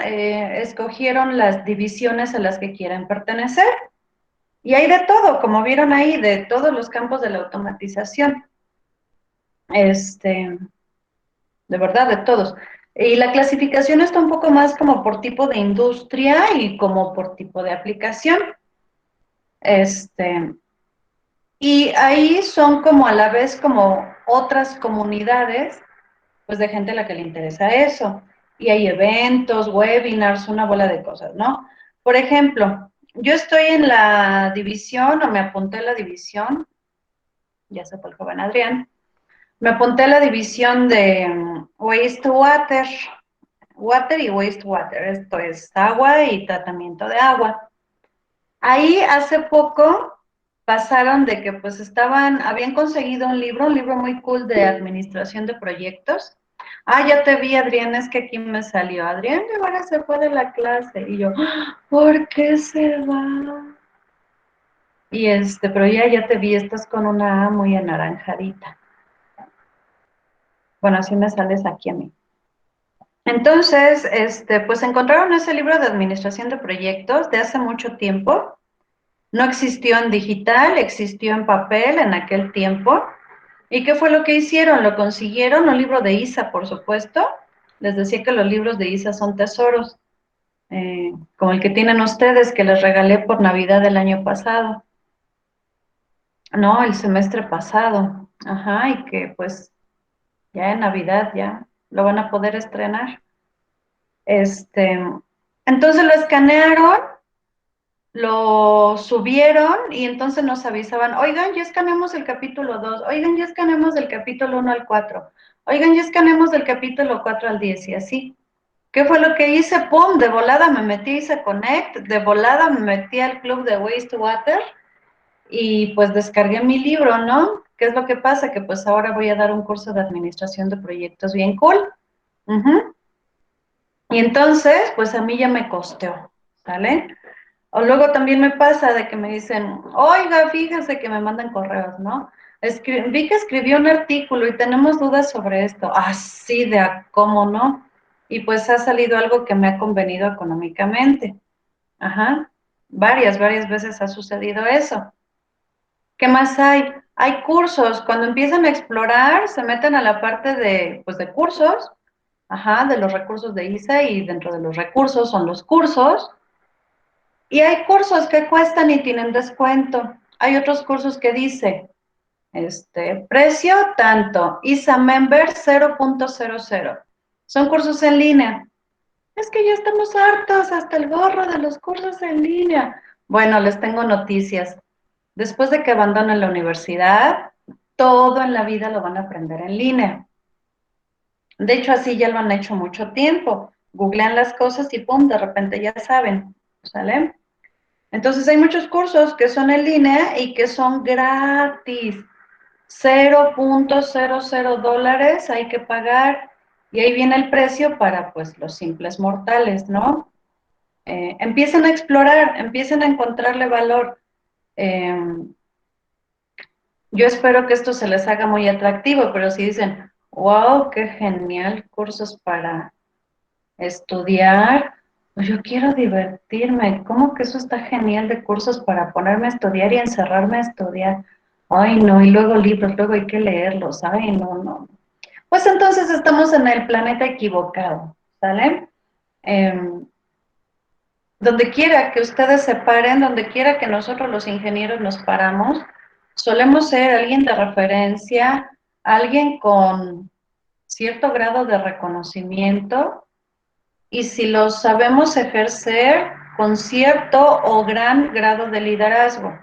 ya escogieron las divisiones a las que quieren pertenecer. Y hay de todo, como vieron ahí, de todos los campos de la automatización. De verdad, de todos. Y la clasificación está un poco más como por tipo de industria y como por tipo de aplicación. Este, y ahí son como a la vez como otras comunidades, pues de gente a la que le interesa eso. Y hay eventos, webinars, una bola de cosas, ¿no? Por ejemplo, yo estoy en la división, o me apunté a la división, ya se fue el joven Adrián, me apunté a la división de wastewater, water y wastewater, esto es agua y tratamiento de agua. Ahí hace poco pasaron de que pues habían conseguido un libro muy cool de administración de proyectos. Ah, ya te vi, Adrián, es que aquí me salió. Adrián ahora se fue de la clase. Y yo, ¿por qué se va? Y pero ya te vi, estás con una A muy anaranjadita. Bueno, así me sales aquí a mí. Entonces, pues encontraron ese libro de administración de proyectos de hace mucho tiempo. No existió en digital, existió en papel en aquel tiempo. ¿Y qué fue lo que hicieron? Lo consiguieron, un libro de ISA, por supuesto. Les decía que los libros de ISA son tesoros, como el que tienen ustedes, que les regalé por Navidad del año pasado. No, el semestre pasado. Ajá, y que pues ya en Navidad ya lo van a poder estrenar. Entonces lo escanearon, lo subieron y entonces nos avisaban, oigan, ya escaneamos el capítulo 2, oigan, ya escaneamos del capítulo 1 al 4, oigan, ya escaneamos del capítulo 4 al 10 y así. ¿Qué fue lo que hice? ¡Pum! De volada me metí, hice Connect, de volada me metí al club de Wastewater y pues descargué mi libro, ¿no? ¿Qué es lo que pasa? Que pues ahora voy a dar un curso de administración de proyectos bien cool. Uh-huh. Y entonces, pues a mí ya me costeó, ¿sale? O luego también me pasa de que me dicen, oiga, fíjese que me mandan correos, ¿no? Vi que escribió un artículo y tenemos dudas sobre esto. Así de a cómo no. Y pues ha salido algo que me ha convenido económicamente. Ajá. Varias veces ha sucedido eso. ¿Qué más hay? Hay cursos. Cuando empiezan a explorar, se meten a la parte de, pues, de cursos. Ajá, de los recursos de ISA y dentro de los recursos son los cursos. Y hay cursos que cuestan y tienen descuento. Hay otros cursos que dice, precio tanto, ISA Member 0.00. Son cursos en línea. Es que ya estamos hartos hasta el gorro de los cursos en línea. Bueno, les tengo noticias. Después de que abandonen la universidad, todo en la vida lo van a aprender en línea. De hecho, así ya lo han hecho mucho tiempo. Googlean las cosas y pum, de repente ya saben. ¿Sale? Entonces hay muchos cursos que son en línea y que son gratis. 0.00 hay que pagar y ahí viene el precio para pues los simples mortales, ¿no? Empiecen a explorar, empiecen a encontrarle valor. Eh, yo espero que esto se les haga muy atractivo, pero si dicen, wow, qué genial, cursos para estudiar, pues yo quiero divertirme. ¿Cómo que eso está genial de cursos para ponerme a estudiar y encerrarme a estudiar? Ay, no, y luego libros, luego hay que leerlos. Ay, no. Pues entonces estamos en el planeta equivocado, ¿sale? Donde quiera que ustedes se paren, donde quiera que nosotros los ingenieros nos paramos, solemos ser alguien de referencia, alguien con cierto grado de reconocimiento, y si lo sabemos ejercer con cierto o gran grado de liderazgo.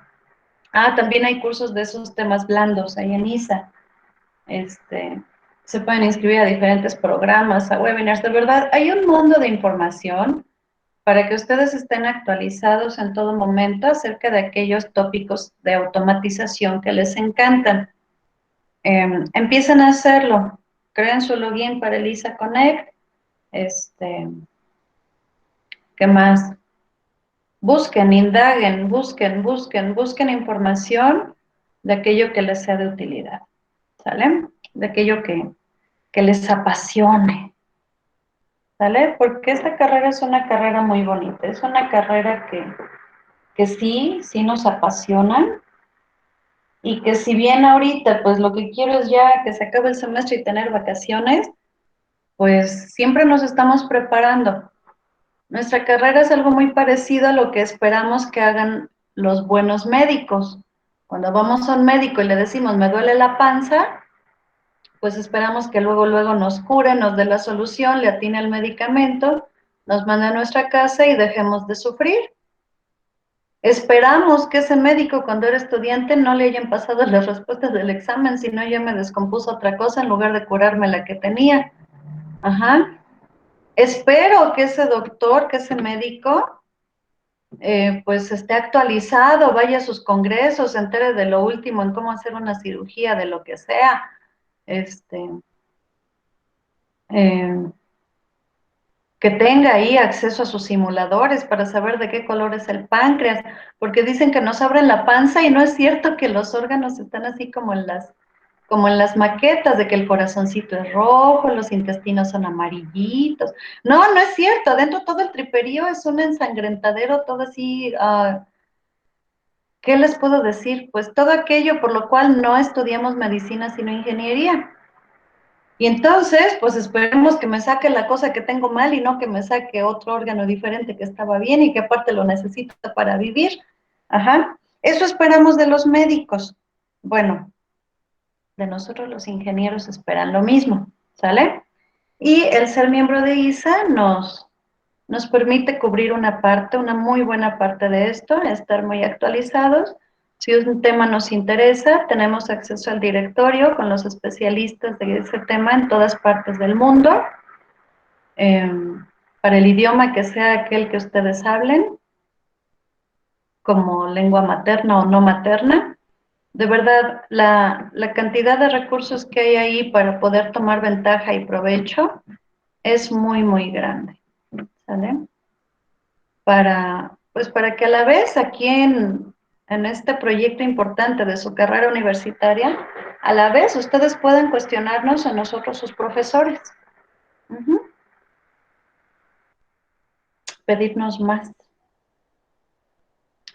Ah, también hay cursos de esos temas blandos ahí en ISA. Se pueden inscribir a diferentes programas, a webinars. De verdad, hay un mundo de información para que ustedes estén actualizados en todo momento acerca de aquellos tópicos de automatización que les encantan. Empiecen a hacerlo. Creen su login para el ISA Connect. ¿Qué más? Busquen, indaguen, busquen información de aquello que les sea de utilidad, ¿sale? De aquello que les apasione. ¿sale? Porque esta carrera es una carrera muy bonita, es una carrera que sí nos apasiona y que si bien ahorita pues lo que quiero es ya que se acabe el semestre y tener vacaciones, pues siempre nos estamos preparando. Nuestra carrera es algo muy parecido a lo que esperamos que hagan los buenos médicos. Cuando vamos a un médico y le decimos, me duele la panza, pues esperamos que luego nos cure, nos dé la solución, le atine el medicamento, nos mande a nuestra casa y dejemos de sufrir. Esperamos que ese médico cuando era estudiante no le hayan pasado las respuestas del examen, sino ya me descompuso otra cosa en lugar de curarme la que tenía. Ajá. Espero que ese doctor, que ese médico, pues esté actualizado, vaya a sus congresos, se entere de lo último en cómo hacer una cirugía, de lo que sea. Este, eh, que tenga ahí acceso a sus simuladores para saber de qué color es el páncreas, porque dicen que nos abren la panza y no es cierto que los órganos están así como en las maquetas, de que el corazoncito es rojo, los intestinos son amarillitos. No, no es cierto, adentro todo el triperío es un ensangrentadero, todo así, ¿qué les puedo decir? Pues todo aquello por lo cual no estudiamos medicina sino ingeniería. Y entonces, pues esperemos que me saque la cosa que tengo mal y no que me saque otro órgano diferente que estaba bien y que aparte lo necesito para vivir. Ajá. Eso esperamos de los médicos. Bueno, de nosotros los ingenieros esperan lo mismo, ¿sale? Y el ser miembro de ISA nos permite cubrir una parte, una muy buena parte de esto, estar muy actualizados. Si un tema nos interesa, tenemos acceso al directorio con los especialistas de ese tema en todas partes del mundo, eh, para el idioma que sea aquel que ustedes hablen, como lengua materna o no materna. De verdad, la cantidad de recursos que hay ahí para poder tomar ventaja y provecho es muy grande, ¿sale? Pues para que a la vez aquí en este proyecto importante de su carrera universitaria, a la vez ustedes puedan cuestionarnos a nosotros sus profesores, pedirnos más,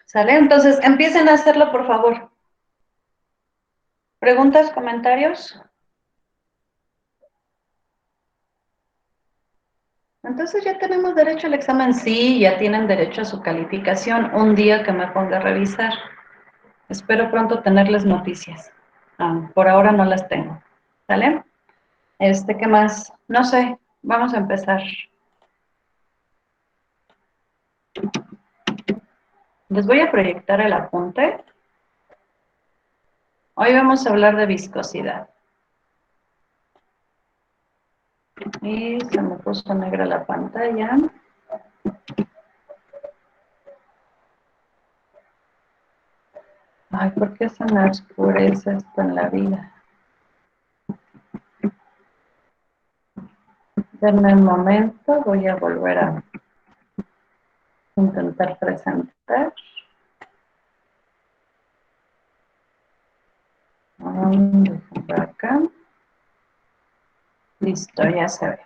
¿sale? Entonces, empiecen a hacerlo, por favor. ¿Preguntas, comentarios? Entonces ya tenemos derecho al examen. Sí, ya tienen derecho a su calificación un día que me ponga a revisar. Espero pronto tenerles noticias. Por ahora no las tengo. ¿Sale? ¿Qué más? No sé. Vamos a empezar. Les voy a proyectar el apunte. Hoy vamos a hablar de viscosidad. Y se me puso negra la pantalla. Ay, ¿por qué se me oscurece esto en la vida? Denme un momento, voy a volver a intentar presentar. Por acá. Listo, ya se ve.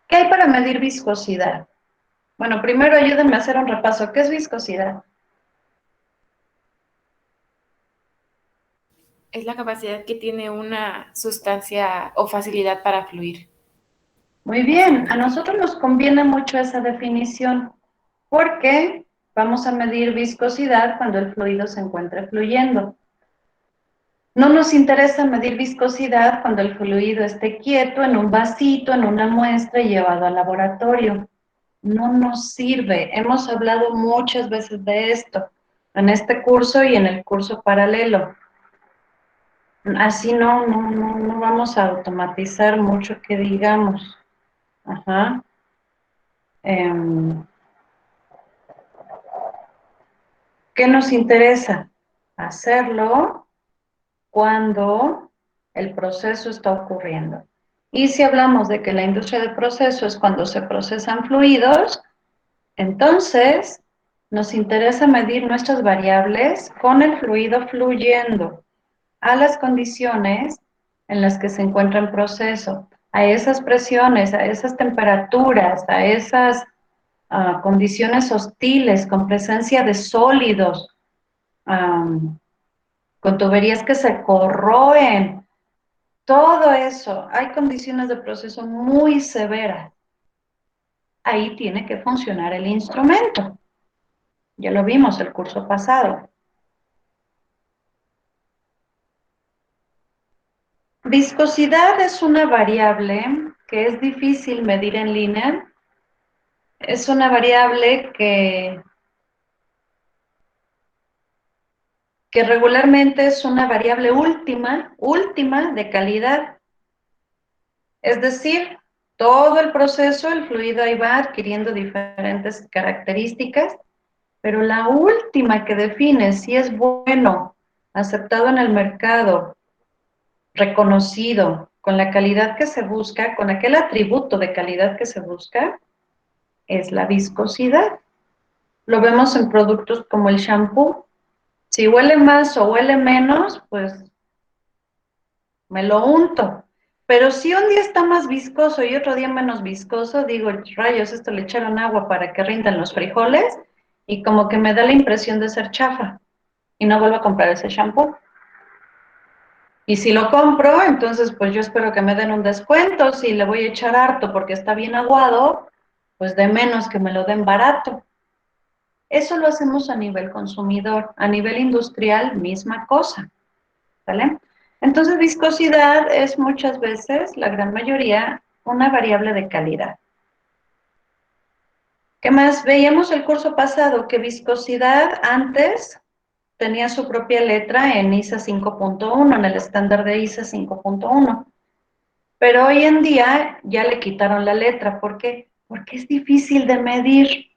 ¿Qué hay para medir viscosidad? Bueno, primero ayúdenme a hacer un repaso. ¿Qué es viscosidad? Es la capacidad que tiene una sustancia o facilidad para fluir, Muy bien, a básicamente. nosotros nos conviene mucho esa definición porque vamos a medir viscosidad cuando el fluido se encuentre fluyendo. No nos interesa medir viscosidad cuando el fluido esté quieto en un vasito, en una muestra y llevado al laboratorio. No nos sirve. Hemos hablado muchas veces de esto en este curso y en el curso paralelo. Así no vamos a automatizar mucho que digamos. Ajá. ¿Qué nos interesa? Hacerlo cuando el proceso está ocurriendo. Y si hablamos de que la industria de proceso es cuando se procesan fluidos, entonces nos interesa medir nuestras variables con el fluido fluyendo a las condiciones en las que se encuentra el proceso. a esas presiones, a esas temperaturas, a esas condiciones hostiles, con presencia de sólidos, con tuberías que se corroen, todo eso, hay condiciones de proceso muy severas. Ahí tiene que funcionar el instrumento. Ya lo vimos el curso pasado. Viscosidad es una variable que es difícil medir en línea. Es una variable que regularmente es una variable última de calidad. Es decir, todo el proceso, el fluido ahí va adquiriendo diferentes características, pero la última que define si es bueno, aceptado en el mercado, reconocido, con la calidad que se busca, con aquel atributo de calidad que se busca, es la viscosidad. Lo vemos en productos como el shampoo. Si huele más o huele menos, pues me lo unto. Pero si un día está más viscoso y otro día menos viscoso, digo, rayos, esto le echaron agua para que rindan los frijoles y como que me da la impresión de ser chafa y no vuelvo a comprar ese shampoo. Y si lo compro, entonces pues yo espero que me den un descuento. Si le voy a echar harto porque está bien aguado, pues de menos que me lo den barato. Eso lo hacemos a nivel consumidor. A nivel industrial, misma cosa. ¿Vale? Entonces, viscosidad es muchas veces, la gran mayoría, una variable de calidad. ¿Qué más? Veíamos el curso pasado que viscosidad antes tenía su propia letra en ISA 5.1, en el estándar de ISA 5.1. Pero hoy en día ya le quitaron la letra. ¿Por qué? Porque es difícil de medir.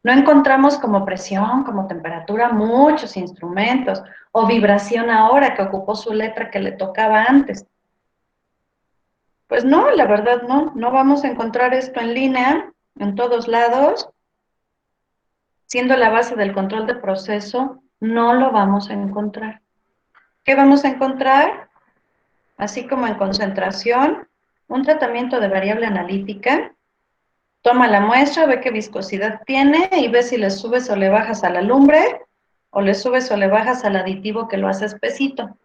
No encontramos como presión, como temperatura, muchos instrumentos, o vibración ahora que ocupó su letra que le tocaba antes. Pues no, la verdad no vamos a encontrar esto en línea, en todos lados, siendo la base del control de proceso, no lo vamos a encontrar. ¿Qué vamos a encontrar? Así como en concentración, un tratamiento de variable analítica, toma la muestra, ve qué viscosidad tiene y ve si le subes o le bajas a la lumbre, o le subes o le bajas al aditivo que lo hace espesito,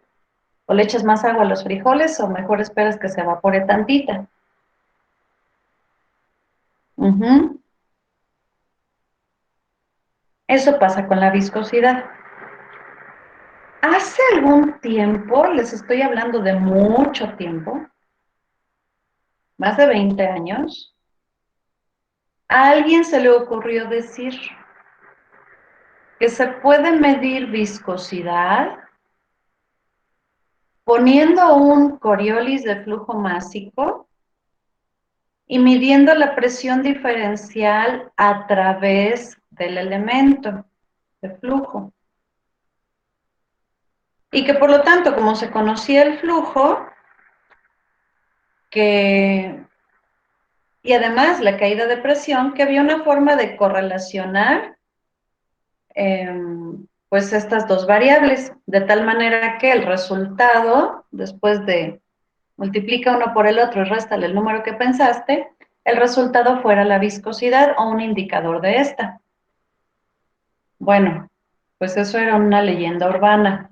o le echas más agua a los frijoles, o mejor esperas que se evapore tantita. Eso pasa con la viscosidad. Hace algún tiempo, les estoy hablando de mucho tiempo, más de 20 años, a alguien se le ocurrió decir que se puede medir viscosidad poniendo un Coriolis de flujo másico y midiendo la presión diferencial a través del elemento de flujo. Y que por lo tanto, como se conocía el flujo, y además la caída de presión, que había una forma de correlacionar pues estas dos variables, de tal manera que el resultado, después de multiplica uno por el otro y réstale el número que pensaste, el resultado fuera la viscosidad o un indicador de esta. Bueno, pues eso era una leyenda urbana.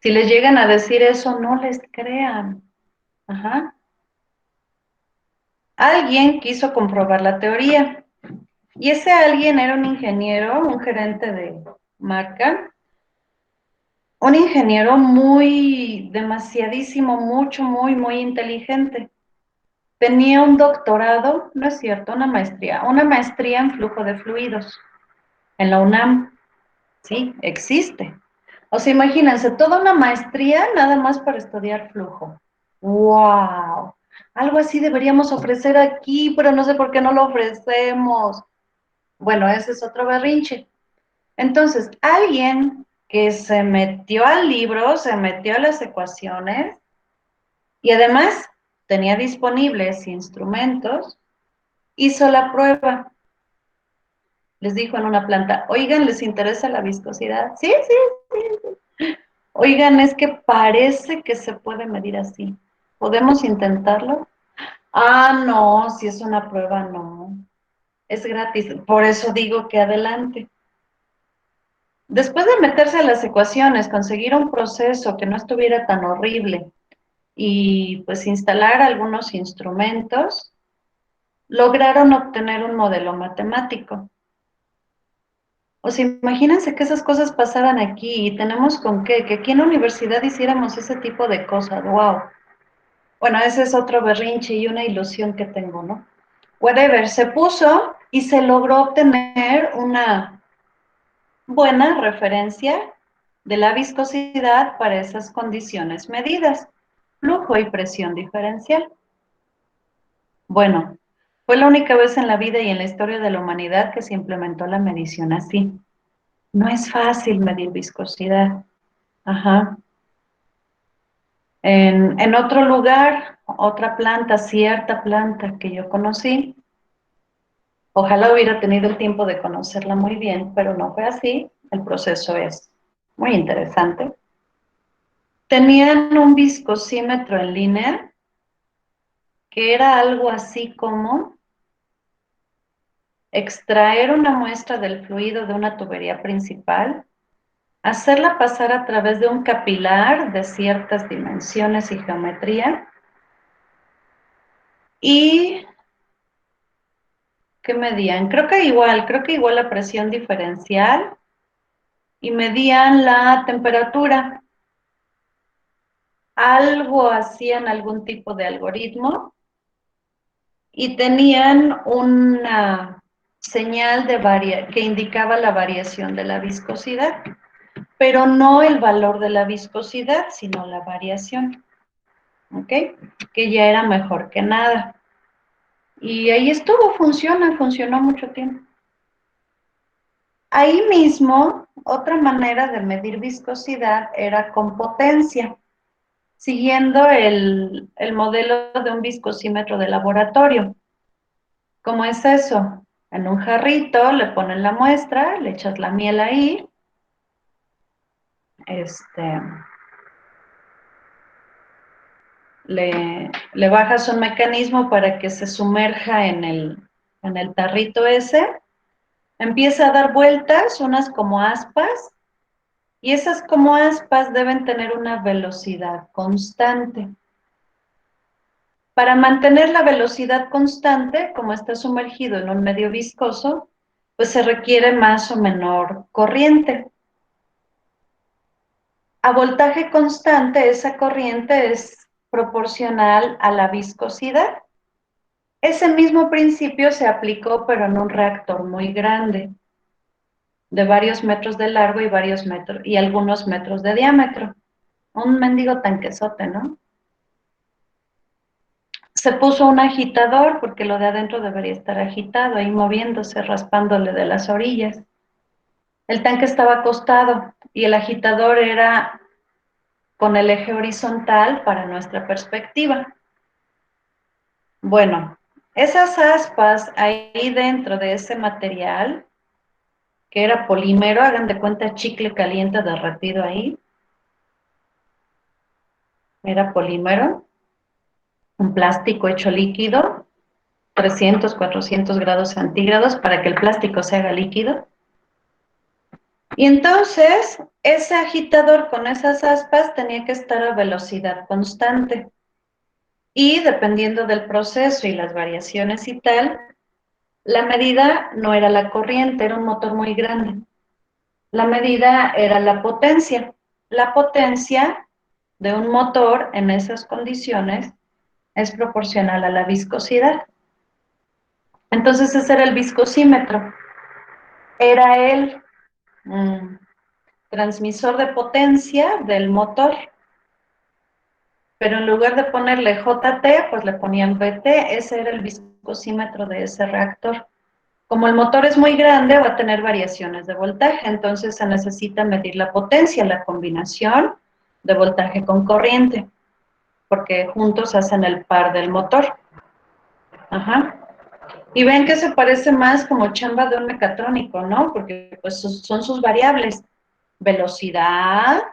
Si les llegan a decir eso, no les crean. Ajá. Alguien quiso comprobar la teoría. Y ese alguien era un ingeniero, un gerente de marca, un ingeniero muy, demasiadísimo, mucho, muy inteligente. Tenía un doctorado, no es cierto, una maestría en flujo de fluidos en la UNAM. Sí, existe. O sea, imagínense, toda una maestría nada más para estudiar flujo. ¡Wow! Algo así deberíamos ofrecer aquí, pero no sé por qué no lo ofrecemos. Bueno, ese es otro berrinche. Entonces, alguien que se metió al libro, se metió a las ecuaciones y además tenía disponibles instrumentos, hizo la prueba. Les dijo en una planta, oigan, ¿les interesa la viscosidad? Sí, sí, sí. Oigan, es que parece que se puede medir así. ¿Podemos intentarlo? Ah, no, si es una prueba, no. Es gratis. Por eso digo que adelante. Después de meterse a las ecuaciones, conseguir un proceso que no estuviera tan horrible y pues instalar algunos instrumentos, lograron obtener un modelo matemático. O sea, imagínense que esas cosas pasaran aquí y tenemos con qué, que aquí en la universidad hiciéramos ese tipo de cosas. ¡Wow! Bueno, ese es otro berrinche y una ilusión que tengo, ¿no? Whatever, se puso y se logró obtener una buena referencia de la viscosidad para esas condiciones medidas, flujo y presión diferencial. Bueno, fue la única vez en la vida y en la historia de la humanidad que se implementó la medición así. No es fácil medir viscosidad. Ajá. En otro lugar, otra planta, cierta planta que yo conocí, ojalá hubiera tenido el tiempo de conocerla muy bien, pero no fue así. El proceso es muy interesante. Tenían un viscosímetro en línea que era algo así como extraer una muestra del fluido de una tubería principal, hacerla pasar a través de un capilar de ciertas dimensiones y geometría y ¿qué medían? Creo que igual la presión diferencial y medían la temperatura. Algo hacían algún tipo de algoritmo y tenían una señal que indicaba la variación de la viscosidad, pero no el valor de la viscosidad, sino la variación, ¿ok? Que ya era mejor que nada. Y ahí estuvo, funcionó mucho tiempo. Ahí mismo, otra manera de medir viscosidad era con potencia, siguiendo el modelo de un viscosímetro de laboratorio. ¿Cómo es eso? En un jarrito le ponen la muestra, le echas la miel ahí, este, le bajas un mecanismo para que se sumerja en el tarrito ese, empieza a dar vueltas, unas como aspas, y esas como aspas deben tener una velocidad constante. Para mantener la velocidad constante, como está sumergido en un medio viscoso, pues se requiere más o menor corriente. A voltaje constante, esa corriente es proporcional a la viscosidad. Ese mismo principio se aplicó, pero en un reactor muy grande, de varios metros de largo y varios metros, y algunos metros de diámetro. Un mendigo tanquesote, ¿no? Se puso un agitador, porque lo de adentro debería estar agitado, ahí moviéndose, raspándole de las orillas. El tanque estaba acostado y el agitador era con el eje horizontal para nuestra perspectiva. Bueno, esas aspas ahí dentro de ese material, que era polímero, hagan de cuenta chicle caliente derretido ahí, era polímero, un plástico hecho líquido, 300, 400 grados centígrados para que el plástico se haga líquido. Y entonces, ese agitador con esas aspas tenía que estar a velocidad constante. Y dependiendo del proceso y las variaciones y tal, la medida no era la corriente, era un motor muy grande. La medida era la potencia. La potencia de un motor en esas condiciones es proporcional a la viscosidad. Entonces ese era el viscosímetro. Era el transmisor de potencia del motor. Pero en lugar de ponerle JT, pues le ponían BT. Ese era el viscosímetro de ese reactor. Como el motor es muy grande, va a tener variaciones de voltaje, entonces se necesita medir la potencia, la combinación de voltaje con corriente, porque juntos hacen el par del motor. Ajá. Y ven que se parece más como chamba de un mecatrónico, ¿no? Porque pues son sus variables. Velocidad,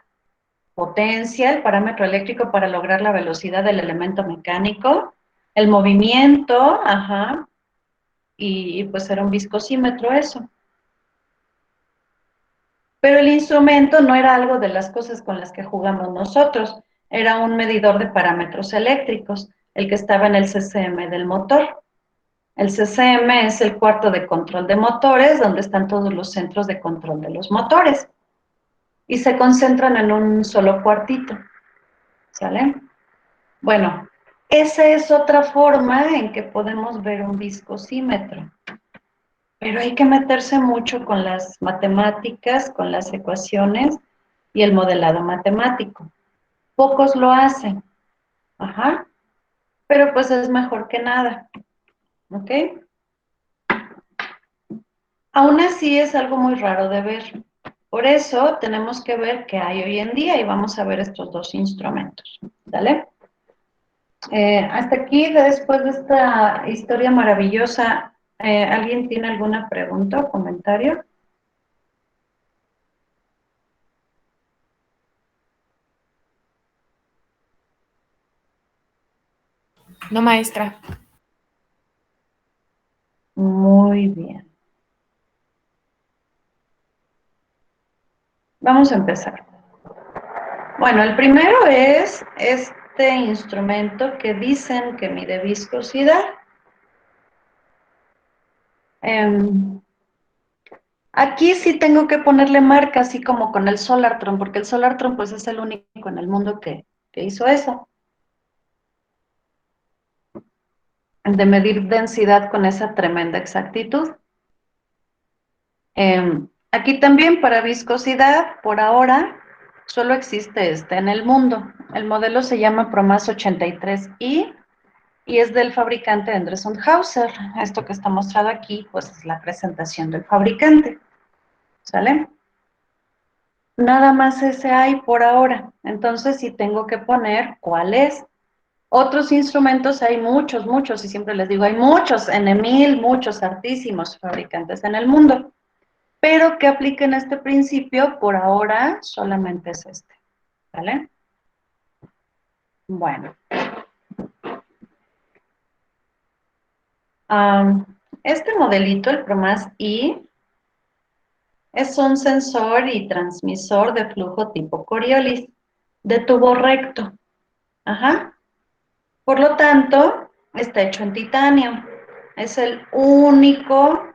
potencia, el parámetro eléctrico para lograr la velocidad del elemento mecánico, el movimiento, ajá, y pues era un viscosímetro eso. Pero el instrumento no era algo de las cosas con las que jugamos nosotros, era un medidor de parámetros eléctricos, el que estaba en el CCM del motor. El CCM es el cuarto de control de motores, donde están todos los centros de control de los motores. Y se concentran en un solo cuartito, ¿sale? Bueno, esa es otra forma en que podemos ver un viscosímetro. Pero hay que meterse mucho con las matemáticas, con las ecuaciones y el modelado matemático. Pocos lo hacen, ajá, pero pues es mejor que nada, ¿ok? Aún así es algo muy raro de ver. Por eso tenemos que ver qué hay hoy en día y vamos a ver estos dos instrumentos, ¿vale? Hasta aquí, después de esta historia maravillosa, ¿alguien tiene alguna pregunta o comentario? No, maestra. Muy bien. Vamos a empezar. Bueno, el primero es este instrumento que dicen que mide viscosidad. Aquí sí tengo que ponerle marca, así como con el Solartron, porque el Solartron pues es el único en el mundo que hizo eso, de medir densidad con esa tremenda exactitud. Aquí también para viscosidad, por ahora, solo existe este en el mundo. El modelo se llama PROMAS 83i y es del fabricante Endresen Hauser. Esto que está mostrado aquí, pues es la presentación del fabricante, ¿sale? Nada más ese hay por ahora, entonces sí tengo que poner cuál es. Otros instrumentos hay muchos, muchos, y siempre les digo, hay muchos, N1000, muchos hartísimos fabricantes en el mundo, pero que apliquen este principio, por ahora solamente es este, ¿vale? Bueno, este modelito, el PROMAS I, es un sensor y transmisor de flujo tipo Coriolis, de tubo recto. Ajá. Por lo tanto, está hecho en titanio. Es el único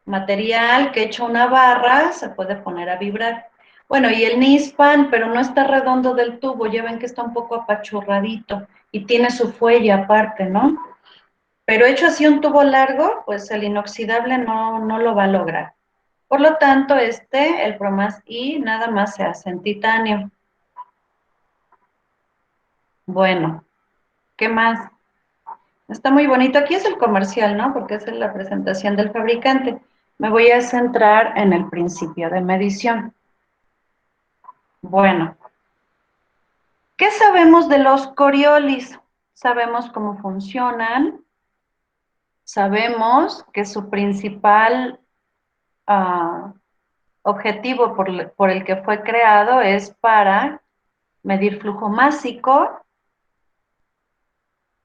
material que hecho una barra se puede poner a vibrar. Bueno, y el Nispan, pero no está redondo del tubo, ya ven que está un poco apachurradito y tiene su fuelle aparte, ¿no? Pero hecho así un tubo largo, pues el inoxidable no lo va a lograr. Por lo tanto, el PROMAS I, nada más se hace en titanio. Bueno, ¿qué más? Está muy bonito. Aquí es el comercial, ¿no? Porque esa es la presentación del fabricante. Me voy a centrar en el principio de medición. Bueno, ¿qué sabemos de los Coriolis? Sabemos cómo funcionan, sabemos que su principal objetivo por el que fue creado es para medir flujo másico,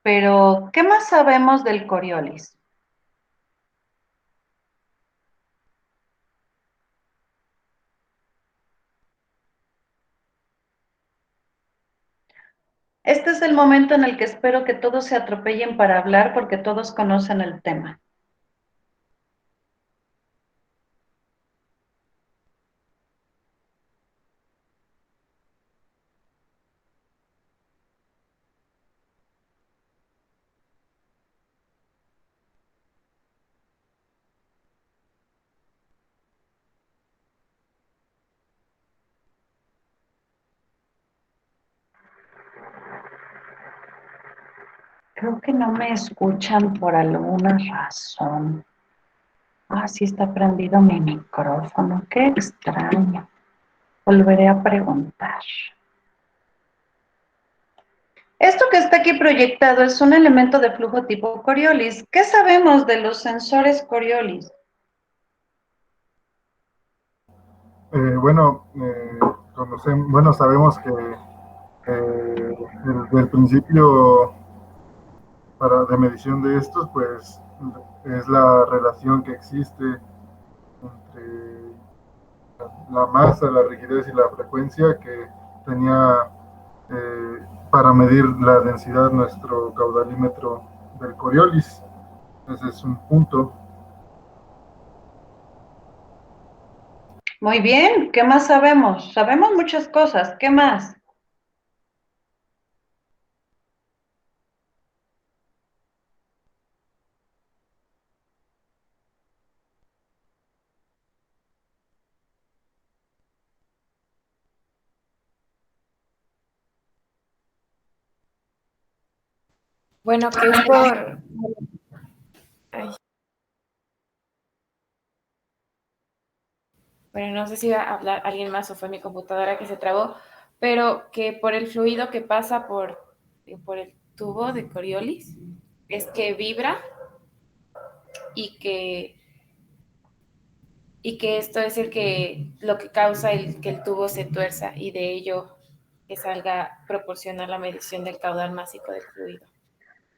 pero ¿qué más sabemos del Coriolis? Este es el momento en el que espero que todos se atropellen para hablar porque todos conocen el tema. Creo que no me escuchan por alguna razón. Sí está prendido mi micrófono. Qué extraño. Volveré a preguntar. Esto que está aquí proyectado es un elemento de flujo tipo Coriolis. ¿Qué sabemos de los sensores Coriolis? Bueno, conocemos, bueno, sabemos que el principio de medición de estos, pues es la relación que existe entre la masa, la rigidez y la frecuencia que tenía para medir la densidad nuestro caudalímetro del Coriolis. Ese es un punto. Muy bien, ¿qué más sabemos? Sabemos muchas cosas, ¿qué más? Bueno, que es por... Ay, bueno, no sé si iba a hablar alguien más o fue mi computadora que se trabó, pero que por el fluido que pasa por el tubo de Coriolis es que vibra y que, y que esto es lo que causa que el tubo se tuerza y de ello que salga proporcional la medición del caudal másico del fluido,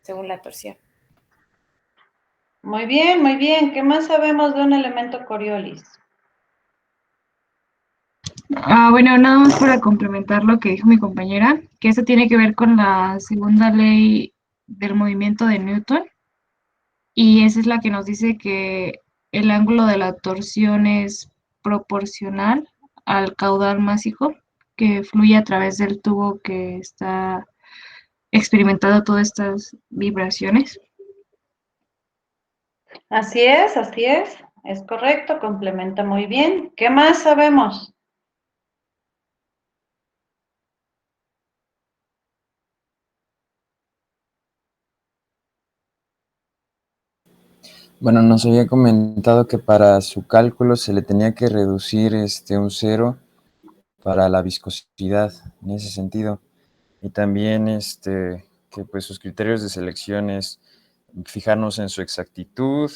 según la torsión. Muy bien, muy bien. ¿Qué más sabemos de un elemento Coriolis? Bueno, nada más para complementar lo que dijo mi compañera, que eso tiene que ver con la segunda ley del movimiento de Newton, y esa es la que nos dice que el ángulo de la torsión es proporcional al caudal másico que fluye a través del tubo que está experimentando todas estas vibraciones. Así es correcto, complementa muy bien. ¿Qué más sabemos? Bueno, nos había comentado que para su cálculo se le tenía que reducir un cero para la viscosidad en ese sentido. Y también que pues sus criterios de selección es fijarnos en su exactitud,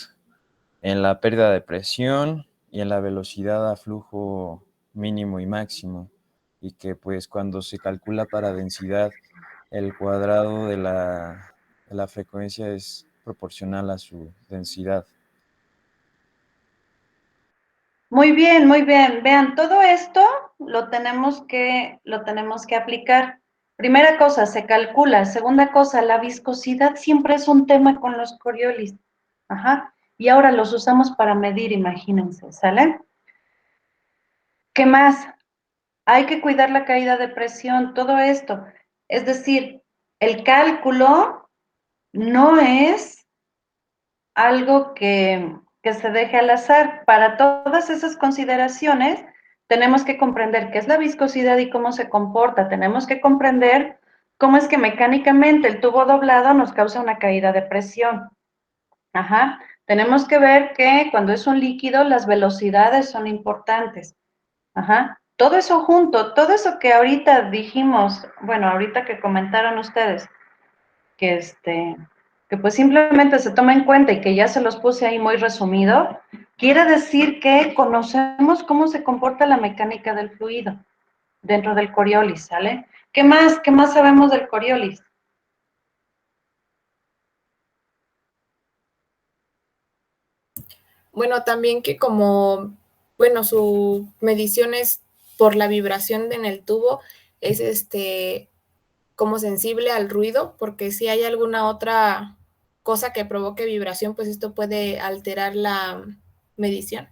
en la pérdida de presión y en la velocidad a flujo mínimo y máximo. Y que pues cuando se calcula para densidad, el cuadrado de la frecuencia es proporcional a su densidad. Muy bien, muy bien. Vean, todo esto lo tenemos que aplicar. Primera cosa, se calcula. Segunda cosa, la viscosidad siempre es un tema con los Coriolis. Ajá. Y ahora los usamos para medir, imagínense, ¿sale? ¿Qué más? Hay que cuidar la caída de presión, todo esto. Es decir, el cálculo no es algo que se deje al azar. Para todas esas consideraciones, tenemos que comprender qué es la viscosidad y cómo se comporta. Tenemos que comprender cómo es que mecánicamente el tubo doblado nos causa una caída de presión. Ajá. Tenemos que ver que cuando es un líquido, las velocidades son importantes. Ajá. Todo eso junto, todo eso que ahorita dijimos, bueno, ahorita que comentaron ustedes, que que pues simplemente se toma en cuenta y que ya se los puse ahí muy resumido, quiere decir que conocemos cómo se comporta la mecánica del fluido dentro del Coriolis, ¿sale? ¿Qué más? ¿Qué más sabemos del Coriolis? Bueno, también que como, bueno, su medición es por la vibración en el tubo, es como sensible al ruido, porque si hay alguna otra cosa que provoque vibración, pues esto puede alterar la medición.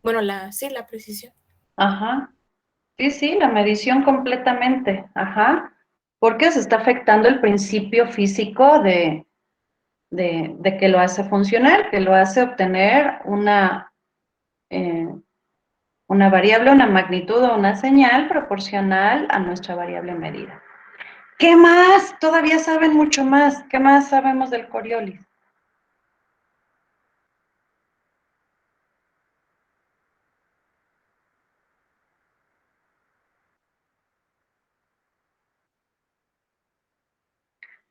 Bueno, sí, la precisión. Ajá. Sí, sí, la medición completamente. Ajá. Porque se está afectando el principio físico de que lo hace funcionar, que lo hace obtener eh, una variable, una magnitud o una señal proporcional a nuestra variable medida. ¿Qué más? Todavía saben mucho más. ¿Qué más sabemos del Coriolis?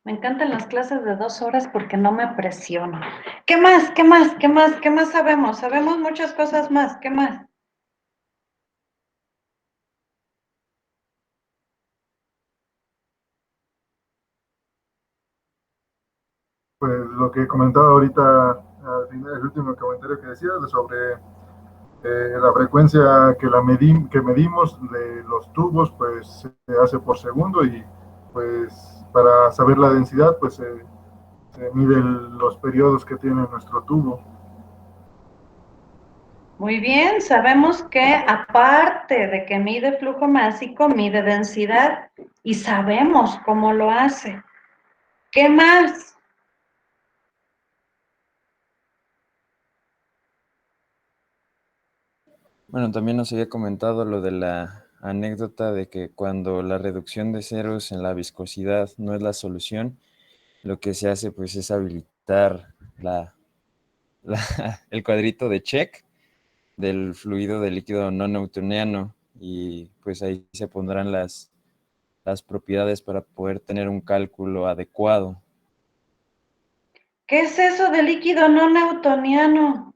Me encantan las clases de 2 horas porque no me presiono. ¿Qué más? ¿Qué más? ¿Qué más? ¿Qué más sabemos? Sabemos muchas cosas más. ¿Qué más? pues lo que comentaba ahorita, al final, el último comentario que decía sobre la frecuencia que medimos de los tubos, pues se hace por segundo y pues para saber la densidad, pues se miden los periodos que tiene nuestro tubo. Muy bien, sabemos que aparte de que mide flujo másico, mide densidad y sabemos cómo lo hace. ¿Qué más? Bueno, también nos había comentado lo de la anécdota de que cuando la reducción de ceros en la viscosidad no es la solución, lo que se hace pues es habilitar el cuadrito de check del fluido de líquido no newtoniano y pues ahí se pondrán las propiedades para poder tener un cálculo adecuado. ¿Qué es eso de líquido no newtoniano?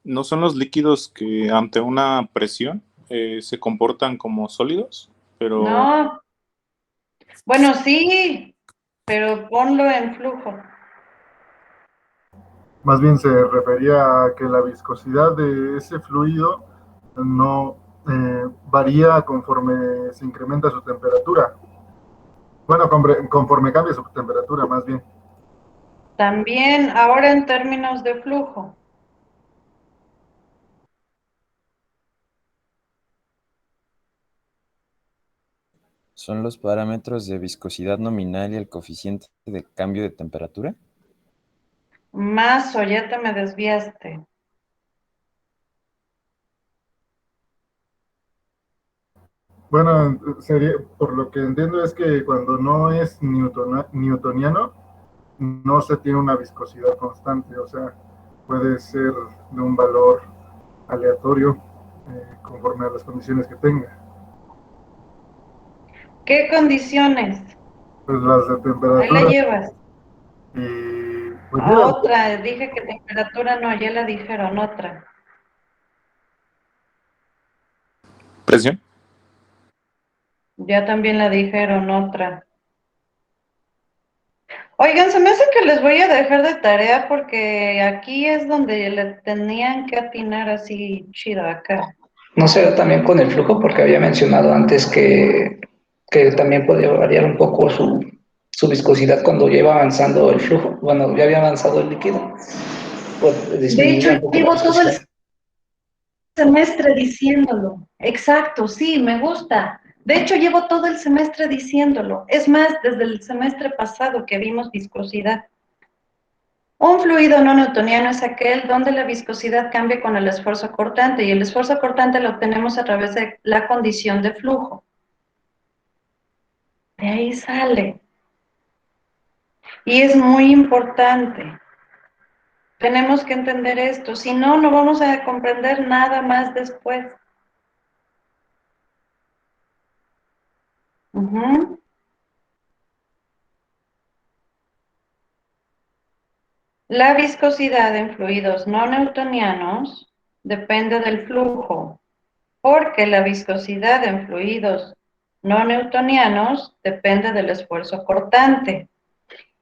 ¿No son los líquidos que ante una presión se comportan como sólidos? Pero No, bueno, sí, pero ponlo en flujo. Más bien se refería a que la viscosidad de ese fluido no varía conforme se incrementa su temperatura. Bueno, conforme cambia su temperatura, más bien. También ahora en términos de flujo. ¿Son los parámetros de viscosidad nominal y el coeficiente de cambio de temperatura? Más o ya te me desviaste. Bueno, sería, por lo que entiendo es que cuando no es newtoniano, no se tiene una viscosidad constante, o sea, puede ser de un valor aleatorio conforme a las condiciones que tenga. ¿Qué condiciones? Pues las de Ahí la temperatura llevas. y pues A mira, otra, dije que temperatura no, ya la dijeron, otra. presión. Ya también la dijeron, otra. Oigan, se me hace que les voy a dejar de tarea porque aquí es donde le tenían que atinar así chido acá. No será también con el flujo, porque había mencionado antes que también podía variar un poco su viscosidad cuando ya iba avanzando el flujo, bueno, ya había avanzado el líquido, pues De hecho, disminuía un poco la llevo todo el viscosidad. semestre diciéndolo. Exacto, sí, me gusta. De hecho, llevo todo el semestre diciéndolo. Es más, desde el semestre pasado que vimos viscosidad. Un fluido no newtoniano es aquel donde la viscosidad cambia con el esfuerzo cortante y el esfuerzo cortante lo obtenemos a través de la condición de flujo. De ahí sale. Y es muy importante. Tenemos que entender esto, si no, no vamos a comprender nada más después. La viscosidad en fluidos no newtonianos depende del flujo, porque la viscosidad en fluidos no newtonianos depende del esfuerzo cortante.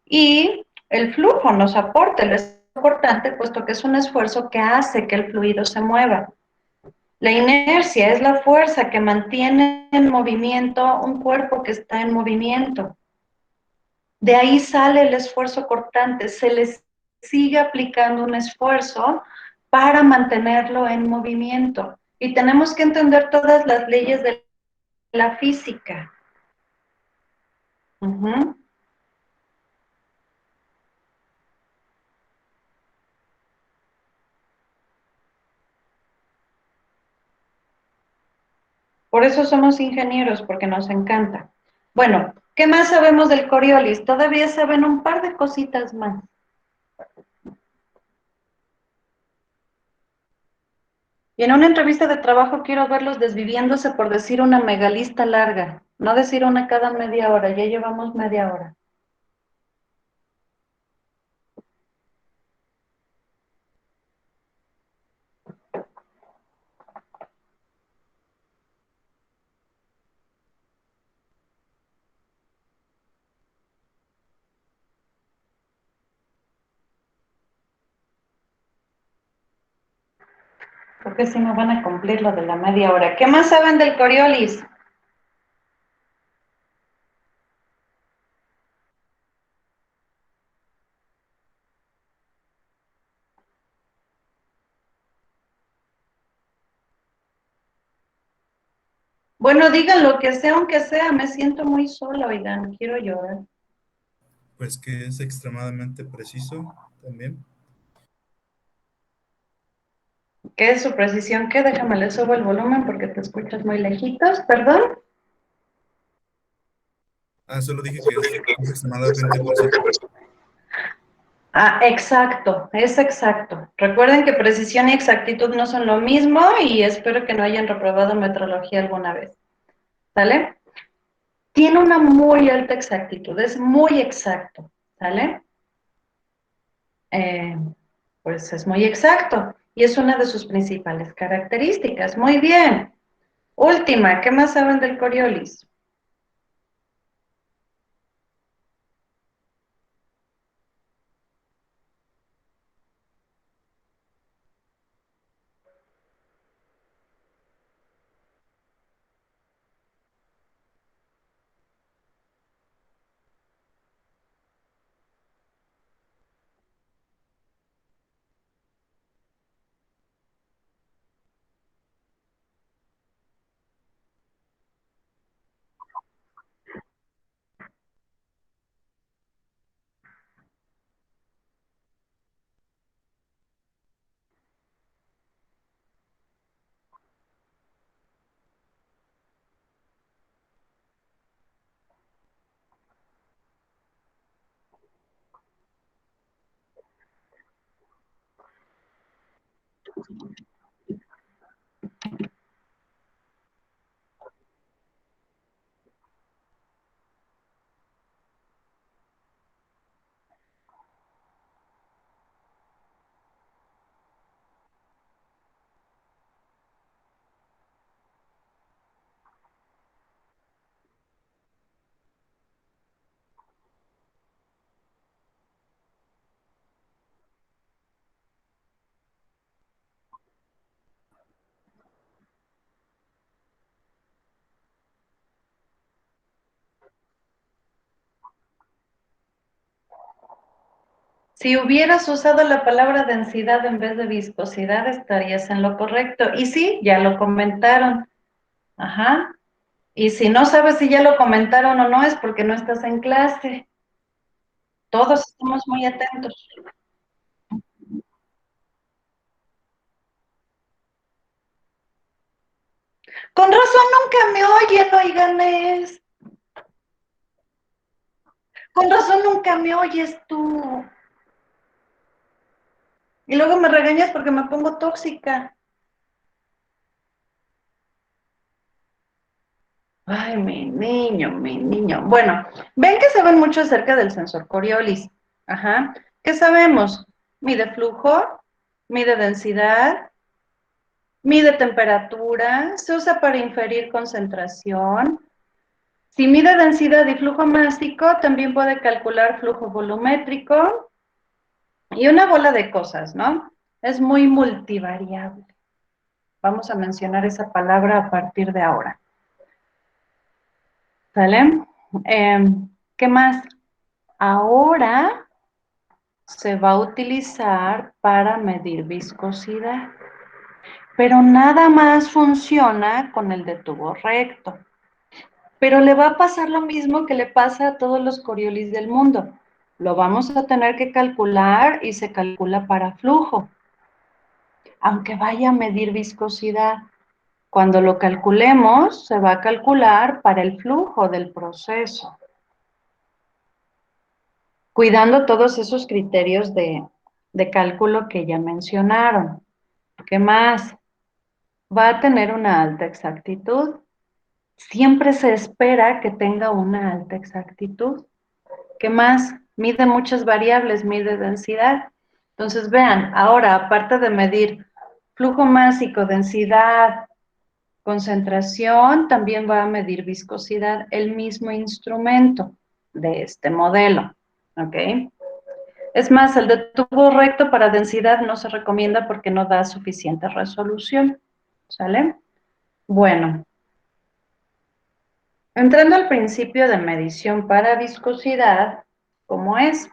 Y el flujo nos aporta el esfuerzo cortante, puesto que es un esfuerzo que hace que el fluido se mueva. La inercia es la fuerza que mantiene en movimiento un cuerpo que está en movimiento. De ahí sale el esfuerzo cortante, se les sigue aplicando un esfuerzo para mantenerlo en movimiento. Y tenemos que entender todas las leyes de la física. Por eso somos ingenieros, porque nos encanta. Bueno, ¿qué más sabemos del Coriolis? Todavía saben un par de cositas más. Y en una entrevista de trabajo quiero verlos desviviéndose por decir una megalista larga, no decir una cada media hora, ya llevamos media hora. Creo que sí me van a cumplir lo de la media hora. ¿Qué más saben del Coriolis? Bueno, digan lo que sea, aunque sea, me siento muy sola, oigan, quiero llorar. Pues que es extremadamente preciso también. ¿Qué es su precisión? ¿Qué? Déjame le subo el volumen porque te escuchas muy lejitos, perdón. Solo dije que es extremadamente preciso. Ah, exacto, es exacto. Recuerden que precisión y exactitud no son lo mismo y espero que no hayan reprobado metrología alguna vez. ¿Sale? Tiene una muy alta exactitud, es muy exacto. ¿Sale? Eh, pues es muy exacto y es una de sus principales características. Muy bien. Última, ¿qué más saben del Coriolis? Si hubieras usado la palabra densidad en vez de viscosidad, estarías en lo correcto. Y sí, ya lo comentaron. Ajá. Y si no sabes si ya lo comentaron o no, es porque no estás en clase. Todos estamos muy atentos. Con razón nunca me oyen, oiganes. Con razón nunca me oyes tú. Y luego me regañas porque me pongo tóxica. Ay, mi niño, mi niño. Bueno, ven que saben mucho acerca del sensor Coriolis. Ajá. ¿Qué sabemos? Mide flujo, mide densidad, mide temperatura, se usa para inferir concentración. Si mide densidad y flujo másico, también puede calcular flujo volumétrico y una bola de cosas, ¿no? Es muy multivariable. Vamos a mencionar esa palabra a partir de ahora. ¿Sale? ¿Qué más? Ahora se va a utilizar para medir viscosidad, pero nada más funciona con el de tubo recto. Pero le va a pasar lo mismo que le pasa a todos los Coriolis del mundo. Lo vamos a tener que calcular y se calcula para flujo, aunque vaya a medir viscosidad. Cuando lo calculemos, se va a calcular para el flujo del proceso, cuidando todos esos criterios de cálculo que ya mencionaron. ¿Qué más? Va a tener una alta exactitud. Siempre se espera que tenga una alta exactitud. ¿Qué más? Mide muchas variables, mide densidad. Entonces, vean, ahora, aparte de medir flujo másico, densidad, concentración, también va a medir viscosidad, el mismo instrumento de este modelo. ¿Ok? Es más, el de tubo recto para densidad no se recomienda porque no da suficiente resolución. ¿Sale? Bueno. Entrando al principio de medición para viscosidad, ¿cómo es?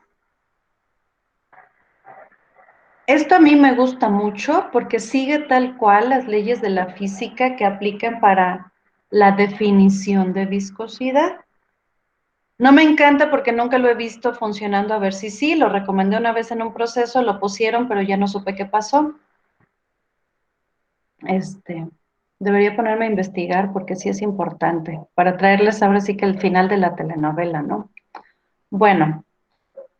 Esto a mí me gusta mucho porque sigue tal cual las leyes de la física que aplican para la definición de viscosidad. No me encanta porque nunca lo he visto funcionando a ver si sí, lo recomendé una vez en un proceso, lo pusieron, pero ya no supe qué pasó. Debería ponerme a investigar porque sí es importante, para traerles ahora sí que el final de la telenovela, ¿no? Bueno,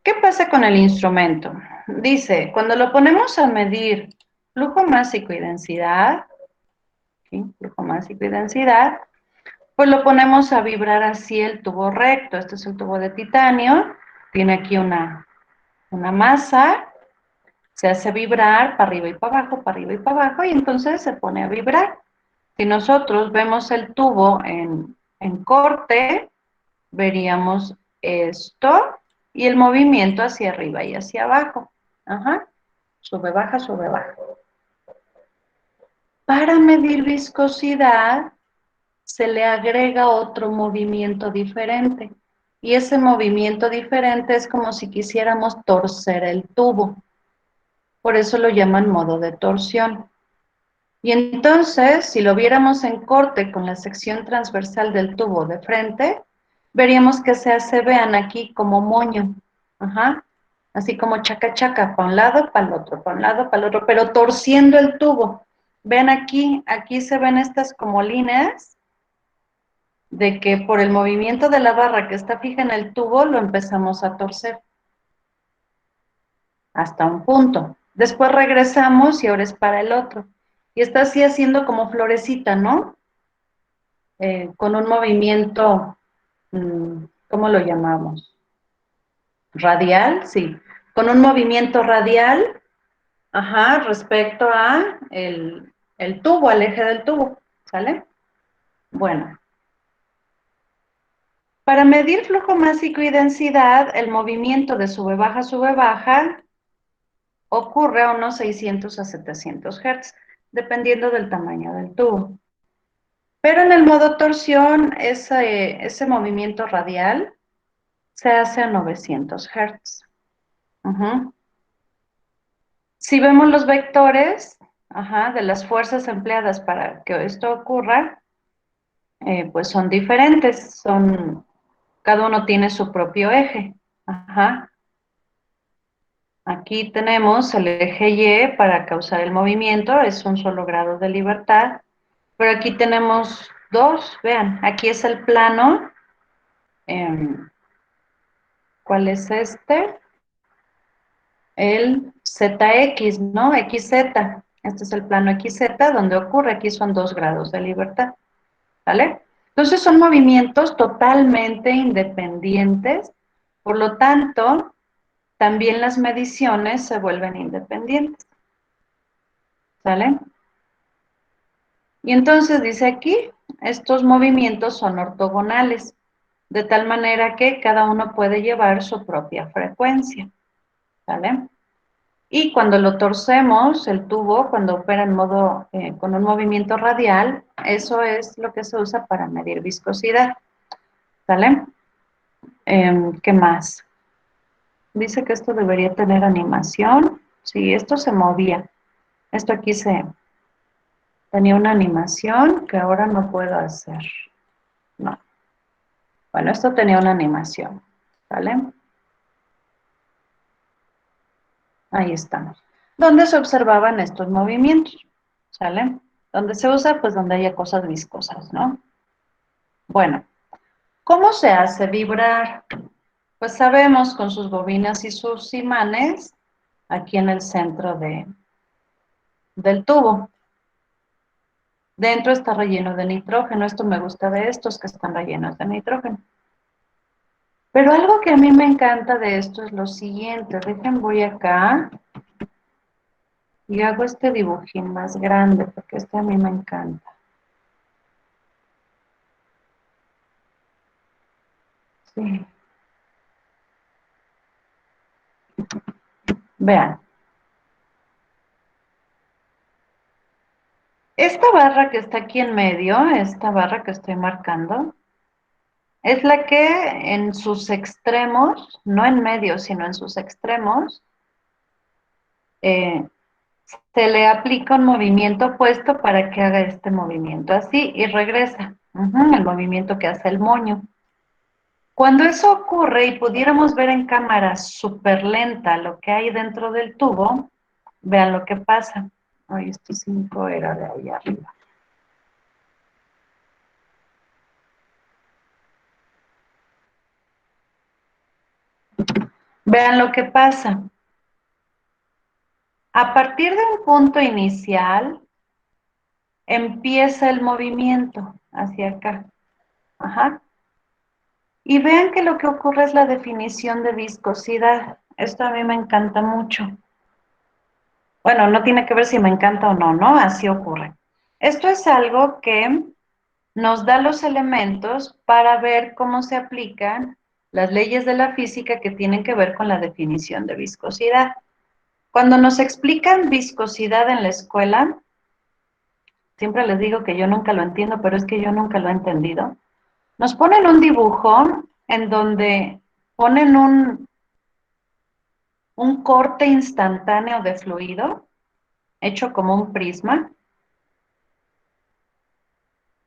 ¿qué pasa con el instrumento? Dice, cuando lo ponemos a medir flujo másico y densidad, ¿sí? Flujo másico y densidad, pues lo ponemos a vibrar así el tubo recto. Este es el tubo de titanio, tiene aquí una masa, se hace vibrar para arriba y para abajo, para arriba y para abajo, y entonces se pone a vibrar. Si nosotros vemos el tubo en corte, veríamos esto y el movimiento hacia arriba y hacia abajo. Ajá. Sube, baja, sube, baja. Para medir viscosidad, se le agrega otro movimiento diferente. Y ese movimiento diferente es como si quisiéramos torcer el tubo. Por eso lo llaman modo de torsión. Y entonces, si lo viéramos en corte con la sección transversal del tubo de frente, veríamos que se hace, vean aquí, como moño. Ajá. Así como chaca chaca, para un lado, para el otro, para un lado, para el otro, pero torciendo el tubo. Ven aquí, aquí se ven estas como líneas de que por el movimiento de la barra que está fija en el tubo, lo empezamos a torcer hasta un punto. Después regresamos y ahora es para el otro. Y está así haciendo como florecita, ¿no? Con un movimiento, ¿cómo lo llamamos? Radial, sí. Con un movimiento radial, ajá, respecto a el tubo, al eje del tubo, ¿sale? Bueno. Para medir flujo másico y densidad, el movimiento de sube, baja, ocurre a unos 600 a 700 Hz, dependiendo del tamaño del tubo. Pero en el modo torsión, ese movimiento radial se hace a 900 Hz. Si vemos los vectores, de las fuerzas empleadas para que esto ocurra, pues son diferentes, cada uno tiene su propio eje. Aquí tenemos el eje Y para causar el movimiento, es un solo grado de libertad, pero aquí tenemos dos, vean, aquí es el plano, ¿cuál es este? El ZX, ¿no? XZ, este es el plano XZ, donde ocurre, aquí son 2 grados de libertad, ¿vale? Entonces son movimientos totalmente independientes, por lo tanto, también las mediciones se vuelven independientes, ¿sale? Y entonces dice aquí, estos movimientos son ortogonales, de tal manera que cada uno puede llevar su propia frecuencia, ¿vale? Y cuando lo torcemos, el tubo, cuando opera en modo, con un movimiento radial, eso es lo que se usa para medir viscosidad, ¿vale? ¿Qué más? Dice que esto debería tener animación. Sí, esto se movía. Esto aquí tenía una animación que ahora no puedo hacer. No. Bueno, esto tenía una animación, ¿vale? Ahí estamos. ¿Dónde se observaban estos movimientos? ¿Sale? ¿Dónde se usa? Pues donde haya cosas viscosas, ¿no? Bueno, ¿cómo se hace vibrar? Pues sabemos con sus bobinas y sus imanes aquí en el centro del tubo. Dentro está relleno de nitrógeno. Esto me gusta de estos que están rellenos de nitrógeno. Pero algo que a mí me encanta de esto es lo siguiente. Dejen, voy acá y hago este dibujín más grande porque este a mí me encanta. Sí. Vean. Esta barra que está aquí en medio, esta barra que estoy marcando, es la que en sus extremos, no en medio, sino en sus extremos, se le aplica un movimiento opuesto para que haga este movimiento así y regresa. El movimiento que hace el moño. Cuando eso ocurre y pudiéramos ver en cámara súper lenta lo que hay dentro del tubo, vean lo que pasa. Ay, este 5 era de ahí arriba. Vean lo que pasa. A partir de un punto inicial, empieza el movimiento hacia acá. Ajá. Y vean que lo que ocurre es la definición de viscosidad. Esto a mí me encanta mucho. Bueno, no tiene que ver si me encanta o no, ¿no? Así ocurre. Esto es algo que nos da los elementos para ver cómo se aplican las leyes de la física que tienen que ver con la definición de viscosidad. Cuando nos explican viscosidad en la escuela, siempre les digo que yo nunca lo entiendo, pero es que yo nunca lo he entendido. Nos ponen un dibujo en donde ponen un corte instantáneo de fluido, hecho como un prisma.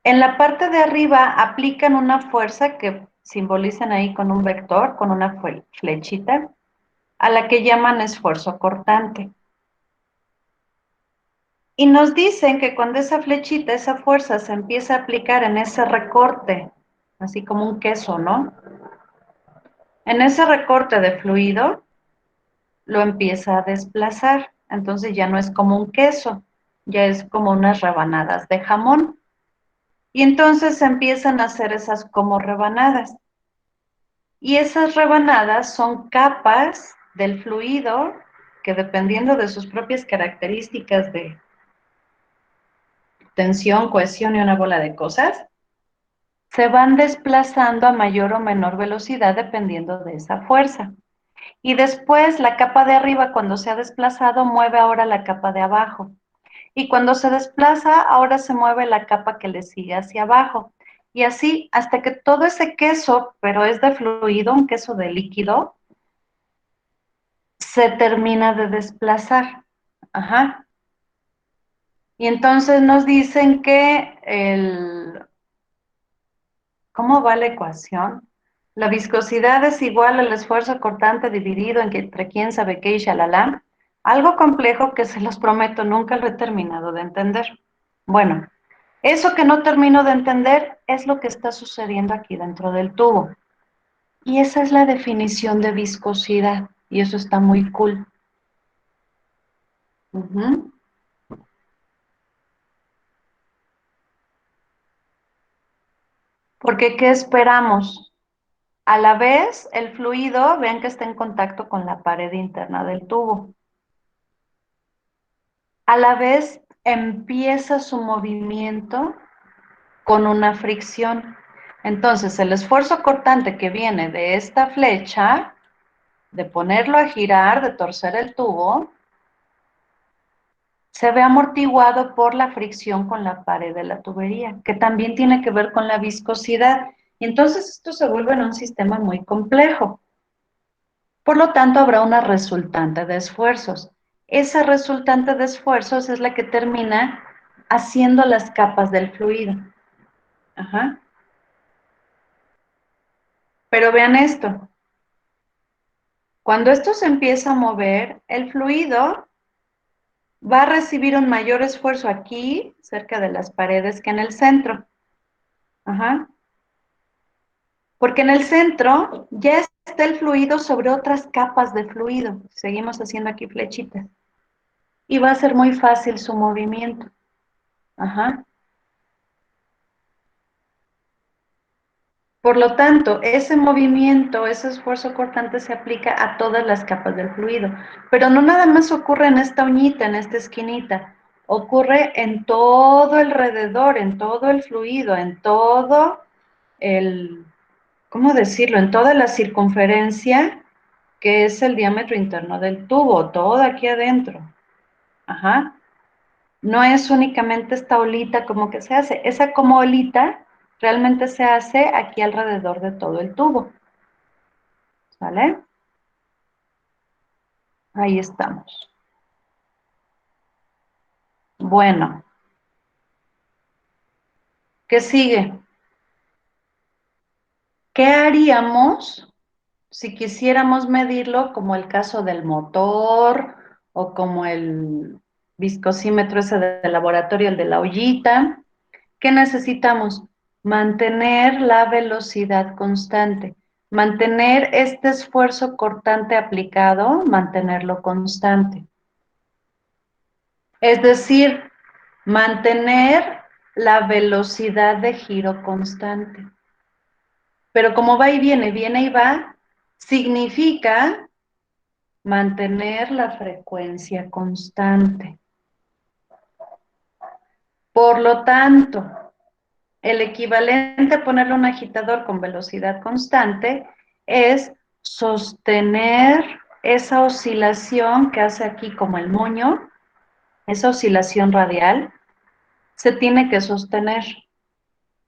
En la parte de arriba aplican una fuerza que simbolizan ahí con un vector, con una flechita, a la que llaman esfuerzo cortante. Y nos dicen que cuando esa flechita, esa fuerza se empieza a aplicar en ese recorte, así como un queso, ¿no? En ese recorte de fluido, lo empieza a desplazar. Entonces ya no es como un queso, ya es como unas rebanadas de jamón. Y entonces se empiezan a hacer esas como rebanadas. Y esas rebanadas son capas del fluido que dependiendo de sus propias características de tensión, cohesión y una bola de cosas, se van desplazando a mayor o menor velocidad dependiendo de esa fuerza. Y después la capa de arriba, cuando se ha desplazado, mueve ahora la capa de abajo. Y cuando se desplaza, ahora se mueve la capa que le sigue hacia abajo. Y así hasta que todo ese queso, pero es de fluido, un queso de líquido, se termina de desplazar. Ajá. Y entonces nos dicen que ¿cómo va la ecuación? La viscosidad es igual al esfuerzo cortante dividido entre quién sabe qué y shalala. Algo complejo que se los prometo nunca lo he terminado de entender. Bueno, eso que no termino de entender es lo que está sucediendo aquí dentro del tubo. Y esa es la definición de viscosidad. Y eso está muy cool. Porque, ¿qué esperamos? A la vez, el fluido, vean que está en contacto con la pared interna del tubo. A la vez, empieza su movimiento con una fricción. Entonces, el esfuerzo cortante que viene de esta flecha, de ponerlo a girar, de torcer el tubo, se ve amortiguado por la fricción con la pared de la tubería, que también tiene que ver con la viscosidad. Y entonces esto se vuelve en un sistema muy complejo. Por lo tanto, habrá una resultante de esfuerzos. Esa resultante de esfuerzos es la que termina haciendo las capas del fluido. Ajá. Pero vean esto. Cuando esto se empieza a mover, el fluido va a recibir un mayor esfuerzo aquí, cerca de las paredes, que en el centro. Ajá. Porque en el centro ya está el fluido sobre otras capas de fluido. Seguimos haciendo aquí flechitas. Y va a ser muy fácil su movimiento. Ajá. Por lo tanto, ese movimiento, ese esfuerzo cortante se aplica a todas las capas del fluido. Pero no nada más ocurre en esta uñita, en esta esquinita. Ocurre en todo alrededor, en todo el fluido, en todo el, ¿cómo decirlo? En toda la circunferencia que es el diámetro interno del tubo, todo aquí adentro. Ajá. No es únicamente esta olita como que se hace, esa como olita realmente se hace aquí alrededor de todo el tubo. ¿Vale? Ahí estamos. Bueno. ¿Qué sigue? ¿Qué haríamos si quisiéramos medirlo como el caso del motor o como el viscosímetro ese de laboratorio, el de la ollita? ¿Qué necesitamos? Mantener la velocidad constante, mantener este esfuerzo cortante aplicado, mantenerlo constante. Es decir, mantener la velocidad de giro constante. Pero como va y viene y va, significa mantener la frecuencia constante. Por lo tanto, el equivalente a ponerle un agitador con velocidad constante es sostener esa oscilación que hace aquí como el moño, esa oscilación radial, se tiene que sostener.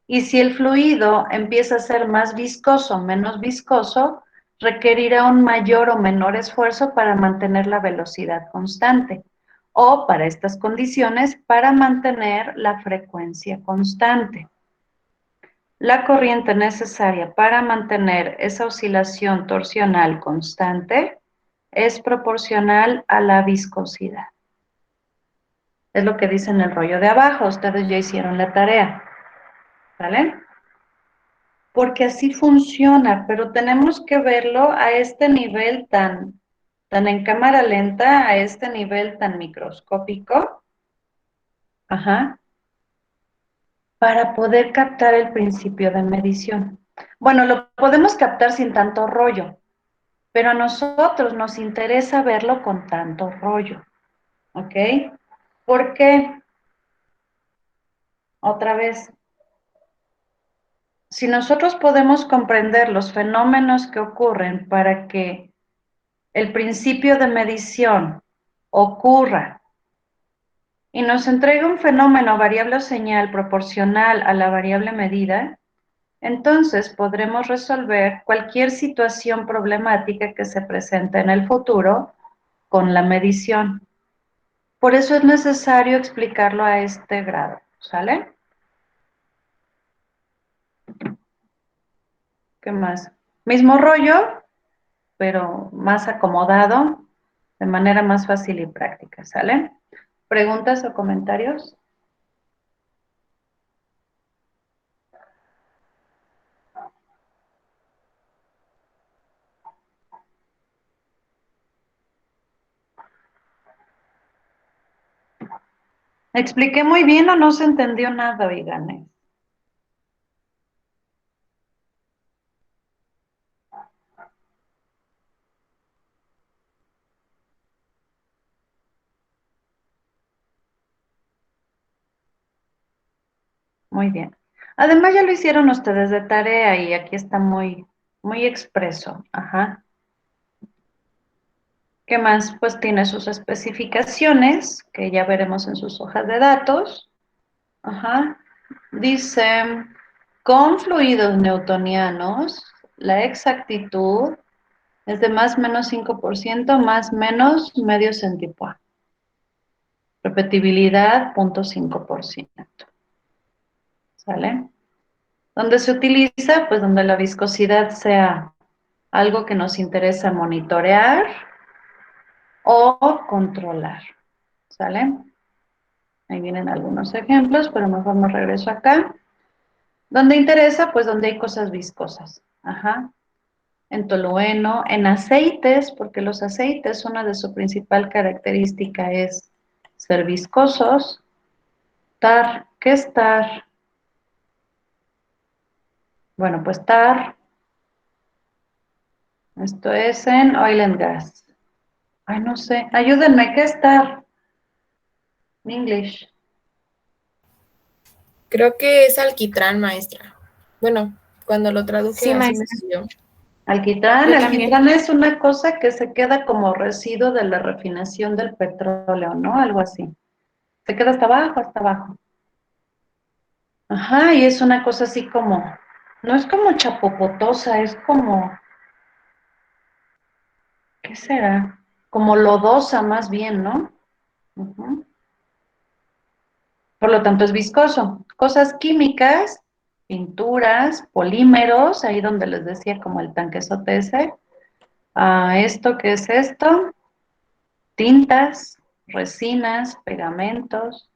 Y si el fluido empieza a ser más viscoso o menos viscoso, requerirá un mayor o menor esfuerzo para mantener la velocidad constante. O para estas condiciones, para mantener la frecuencia constante. La corriente necesaria para mantener esa oscilación torsional constante es proporcional a la viscosidad. Es lo que dice en el rollo de abajo, ustedes ya hicieron la tarea, ¿vale? Porque así funciona, pero tenemos que verlo a este nivel tan en cámara lenta, a este nivel tan microscópico, ajá, para poder captar el principio de medición. Bueno, lo podemos captar sin tanto rollo, pero a nosotros nos interesa verlo con tanto rollo, ¿ok? ¿Por qué? Otra vez, si nosotros podemos comprender los fenómenos que ocurren para que el principio de medición ocurra y nos entrega un fenómeno variable o señal proporcional a la variable medida, entonces podremos resolver cualquier situación problemática que se presente en el futuro con la medición. Por eso es necesario explicarlo a este grado, ¿sale? ¿Qué más? Mismo rollo, pero más acomodado, de manera más fácil y práctica, ¿sale? ¿Preguntas o comentarios? ¿Expliqué muy bien o no se entendió nada, oigan? Muy bien. Además ya lo hicieron ustedes de tarea y aquí está muy expreso. Ajá. ¿Qué más? Pues tiene sus especificaciones, que ya veremos en sus hojas de datos. Ajá. Dice, con fluidos newtonianos, la exactitud es de más menos 5%, más menos medio centipoa. Repetibilidad, 0.5%. ¿Sale? ¿Dónde se utiliza? Pues donde la viscosidad sea algo que nos interesa monitorear o controlar. ¿Sale? Ahí vienen algunos ejemplos, pero mejor me regreso acá. ¿Dónde interesa? Pues donde hay cosas viscosas. Ajá. En tolueno, en aceites, porque los aceites, una de su principal característica es ser viscosos. TAR, ¿qué es TAR? Bueno, pues TAR, esto es en Oil and Gas. Ay, no sé, ayúdenme, ¿qué es TAR? En English. Creo que es alquitrán, maestra. Bueno, cuando lo traduje Sí, así me maestra. salió. Alquitrán, Yo el también. alquitrán es una cosa que se queda como residuo de la refinación del petróleo, ¿no? Algo así. Se queda hasta abajo, hasta abajo. Ajá, y es una cosa así como, no es como chapopotosa, es como, ¿qué será? Como lodosa más bien, ¿no? Ujú. Por lo tanto es viscoso. Cosas químicas, pinturas, polímeros, ahí donde les decía como el tanquesote ese. ¿Esto qué es esto? Tintas, resinas, pegamentos.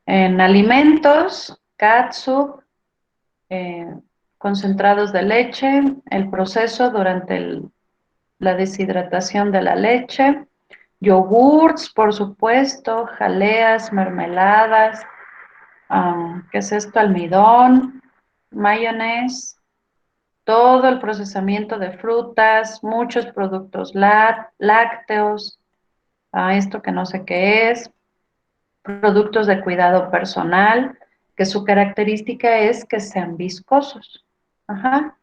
En alimentos, catsup, eh, concentrados de leche, el proceso durante la deshidratación de la leche, yogurts, por supuesto, jaleas, mermeladas, ¿qué es esto? Almidón, mayonesa, todo el procesamiento de frutas, muchos productos lácteos, esto que no sé qué es, productos de cuidado personal, que su característica es que sean viscosos. Ajá.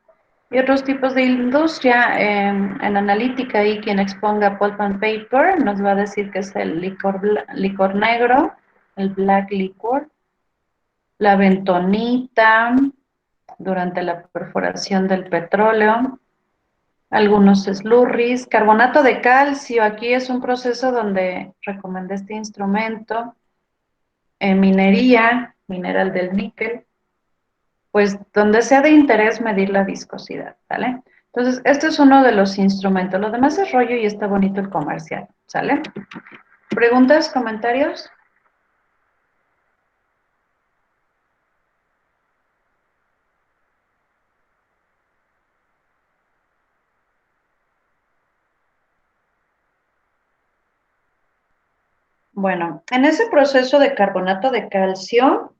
Y otros tipos de industria, en analítica, ahí quien exponga pulp and paper nos va a decir que es el licor negro, el black liquor, la bentonita durante la perforación del petróleo, algunos slurries, carbonato de calcio, aquí es un proceso donde recomendé este instrumento, minería, mineral del níquel, pues donde sea de interés medir la viscosidad, ¿vale? Entonces, este es uno de los instrumentos. Lo demás es rollo y está bonito el comercial, ¿sale? ¿Preguntas, comentarios? Bueno, en ese proceso de carbonato de calcio,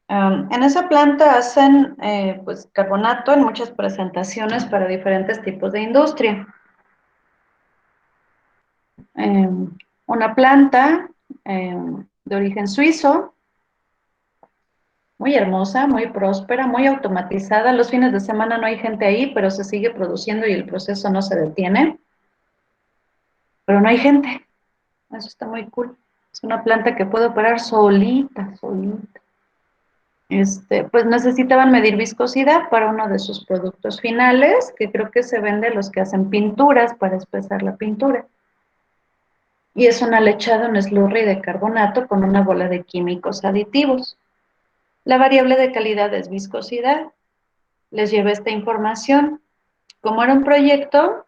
en esa planta hacen pues carbonato en muchas presentaciones para diferentes tipos de industria. Una planta de origen suizo, muy hermosa, muy próspera, muy automatizada. Los fines de semana no hay gente ahí, pero se sigue produciendo y el proceso no se detiene. Pero no hay gente. Eso está muy cool. Es una planta que puede operar solita, solita. Pues necesitaban medir viscosidad para uno de sus productos finales, que creo que se vende los que hacen pinturas para espesar la pintura. Y es una lechada, un slurry de carbonato con una bola de químicos aditivos. La variable de calidad es viscosidad. Les llevé esta información. Como era un proyecto,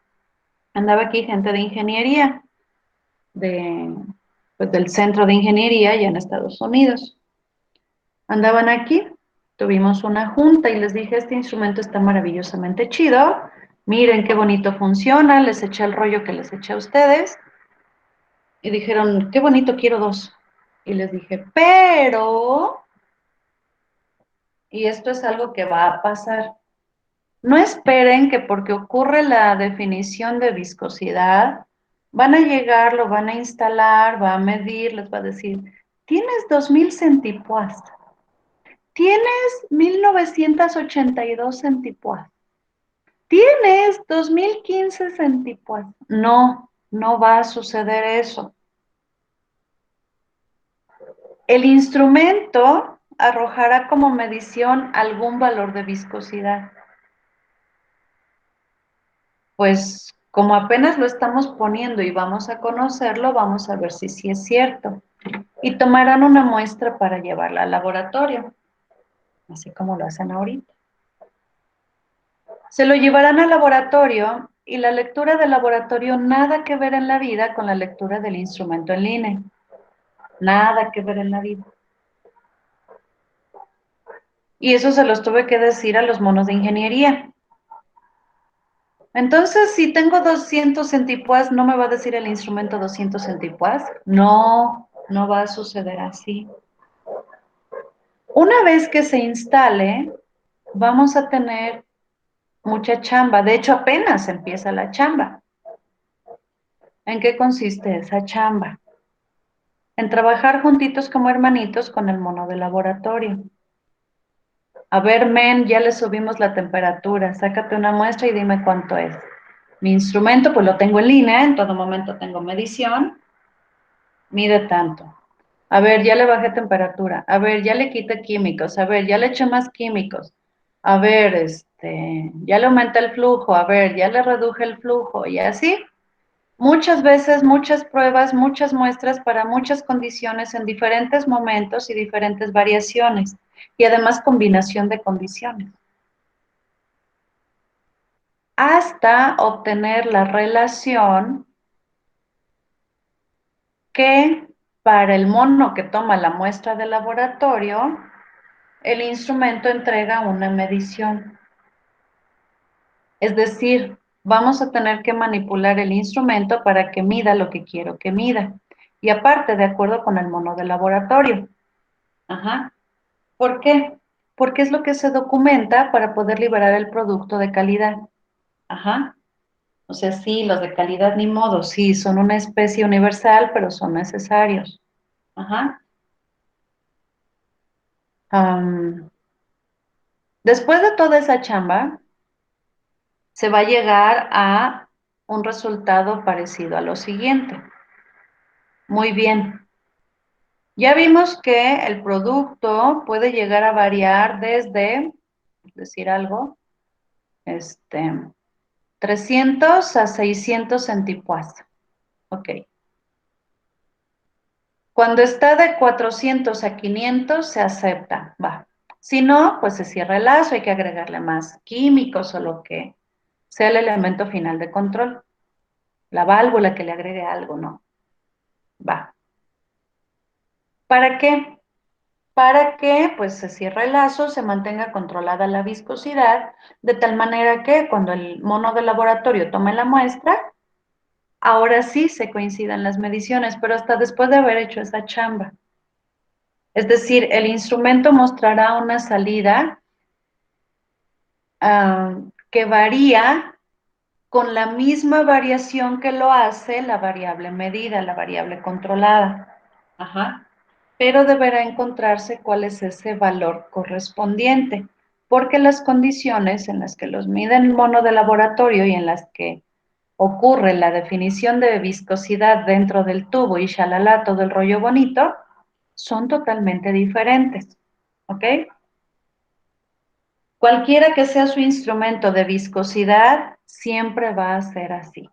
andaba aquí gente de ingeniería, pues del centro de ingeniería allá en Estados Unidos. Andaban aquí, tuvimos una junta y les dije, este instrumento está maravillosamente chido, miren qué bonito funciona, les eché el rollo que les eché a ustedes, y dijeron, qué bonito, quiero dos. Y les dije, pero, y esto es algo que va a pasar, no esperen que porque ocurre la definición de viscosidad, van a llegar, lo van a instalar, va a medir, les va a decir, tienes 2000 centipoas, tienes 1982 centipoas, tienes 2015 centipoas. No, no va a suceder eso. El instrumento arrojará como medición algún valor de viscosidad. Pues como apenas lo estamos poniendo y vamos a conocerlo, vamos a ver si sí es cierto. Y tomarán una muestra para llevarla al laboratorio, así como lo hacen ahorita. Se lo llevarán al laboratorio y la lectura del laboratorio nada que ver en la vida con la lectura del instrumento en línea. Nada que ver en la vida. Y eso se los tuve que decir a los monos de ingeniería. Entonces, si tengo 200 centipoas, ¿no me va a decir el instrumento 200 centipoas? No, no va a suceder así. Una vez que se instale, vamos a tener mucha chamba. De hecho, apenas empieza la chamba. ¿En qué consiste esa chamba? En trabajar juntitos como hermanitos con el mono de laboratorio. A ver, men, ya le subimos la temperatura, sácate una muestra y dime cuánto es. Mi instrumento, pues lo tengo en línea, en todo momento tengo medición, mide tanto. A ver, ya le bajé temperatura. A ver, ya le quité químicos. A ver, ya le eché más químicos. A ver, ya le aumenté el flujo. A ver, ya le reduje el flujo. Y así, muchas veces, muchas pruebas, muchas muestras para muchas condiciones en diferentes momentos y diferentes variaciones. Y además combinación de condiciones. Hasta obtener la relación que para el mono que toma la muestra de laboratorio, el instrumento entrega una medición. Es decir, vamos a tener que manipular el instrumento para que mida lo que quiero que mida. Y aparte, de acuerdo con el mono de laboratorio. Ajá. ¿Por qué? Porque es lo que se documenta para poder liberar el producto de calidad. Ajá. O sea, sí, los de calidad ni modo, sí, son una especie universal, pero son necesarios. Ajá. Después de toda esa chamba, se va a llegar a un resultado parecido a lo siguiente. Muy bien. Ya vimos que el producto puede llegar a variar desde, decir algo, 300 a 600 centipoise. Ok. Cuando está de 400 a 500 se acepta, va. Si no, pues se cierra el lazo, hay que agregarle más químicos o lo que sea el elemento final de control. La válvula que le agregue algo, ¿no? Va. ¿Para qué? Para que pues se cierre el lazo, se mantenga controlada la viscosidad, de tal manera que cuando el mono de laboratorio tome la muestra, ahora sí se coincidan las mediciones, pero hasta después de haber hecho esa chamba. Es decir, el instrumento mostrará una salida que varía con la misma variación que lo hace la variable medida, la variable controlada. Ajá. Pero deberá encontrarse cuál es ese valor correspondiente, porque las condiciones en las que los mide el mono de laboratorio y en las que ocurre la definición de viscosidad dentro del tubo y shalala, todo el rollo bonito, son totalmente diferentes. ¿Ok? Cualquiera que sea su instrumento de viscosidad, siempre va a ser así.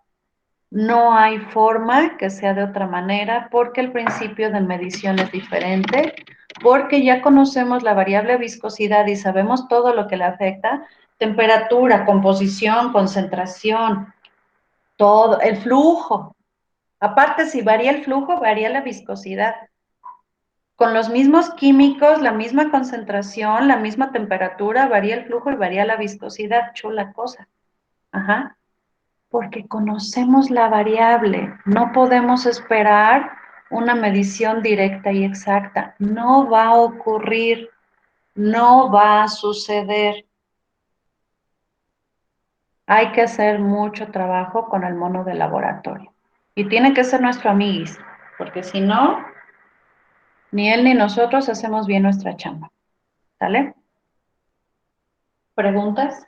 No hay forma que sea de otra manera porque el principio de medición es diferente, porque ya conocemos la variable viscosidad y sabemos todo lo que le afecta, temperatura, composición, concentración, todo, el flujo. Aparte, si varía el flujo, varía la viscosidad. Con los mismos químicos, la misma concentración, la misma temperatura, varía el flujo y varía la viscosidad. Chula cosa. Ajá. Porque conocemos la variable, no podemos esperar una medición directa y exacta. No va a ocurrir, no va a suceder. Hay que hacer mucho trabajo con el mono de laboratorio. Y tiene que ser nuestro amiguis, porque si no, ni él ni nosotros hacemos bien nuestra chamba. ¿Sale? ¿Preguntas?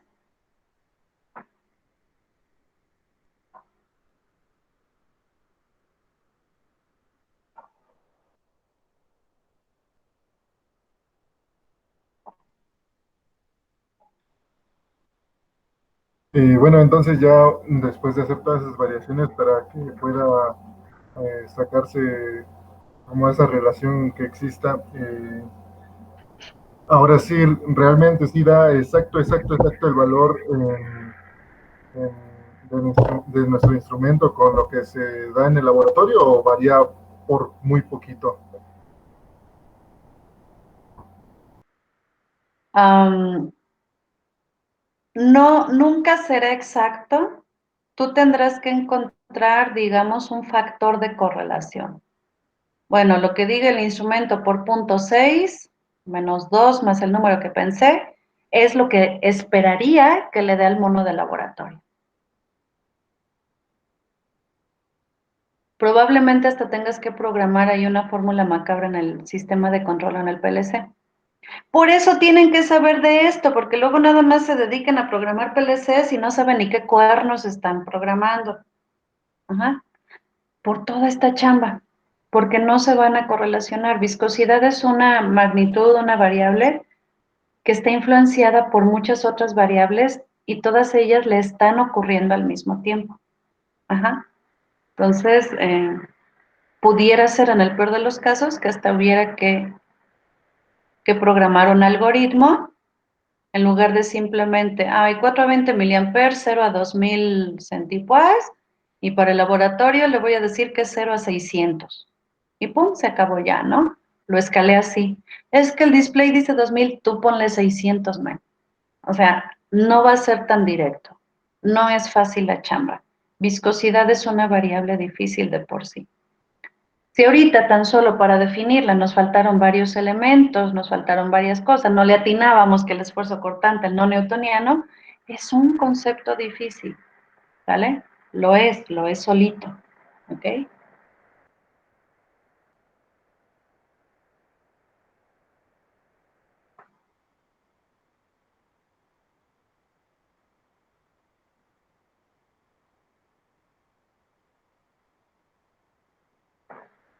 Bueno, entonces ya después de hacer todas esas variaciones para que pueda sacarse como esa relación que exista, ahora sí, realmente sí da exacto el valor de nuestro instrumento con lo que se da en el laboratorio o varía por muy poquito. No, nunca será exacto. Tú tendrás que encontrar, digamos, un factor de correlación. Bueno, lo que diga el instrumento por punto 6, menos 2, más el número que pensé, es lo que esperaría que le dé al mono de laboratorio. Probablemente hasta tengas que programar ahí una fórmula macabra en el sistema de control en el PLC. Por eso tienen que saber de esto, porque luego nada más se dedican a programar PLCs y no saben ni qué cuernos están programando. Ajá. Por toda esta chamba, porque no se van a correlacionar. Viscosidad es una magnitud, una variable que está influenciada por muchas otras variables y todas ellas le están ocurriendo al mismo tiempo. Ajá. Entonces, pudiera ser en el peor de los casos que hasta hubiera que programar un algoritmo en lugar de simplemente, hay 420 miliamperes, 0 a 2000 centipoise, y para el laboratorio le voy a decir que es 0 a 600. Y pum, se acabó ya, ¿no? Lo escalé así. Es que el display dice 2000, tú ponle 600, man. O sea, no va a ser tan directo. No es fácil la chamba. Viscosidad es una variable difícil de por sí. Si ahorita tan solo para definirla nos faltaron varios elementos, nos faltaron varias cosas, no le atinábamos que el esfuerzo cortante, el no newtoniano, es un concepto difícil, ¿vale? Lo es solito, ¿ok?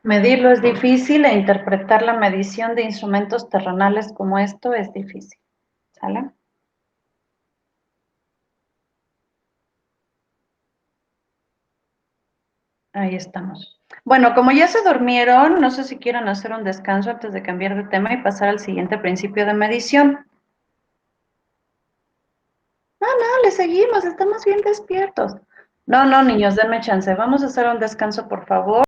Medirlo es difícil e interpretar la medición de instrumentos terrenales como esto es difícil, ¿sale? Ahí estamos. Bueno, como ya se durmieron, no sé si quieran hacer un descanso antes de cambiar de tema y pasar al siguiente principio de medición. No, le seguimos, estamos bien despiertos. No, niños, denme chance. Vamos a hacer un descanso, por favor.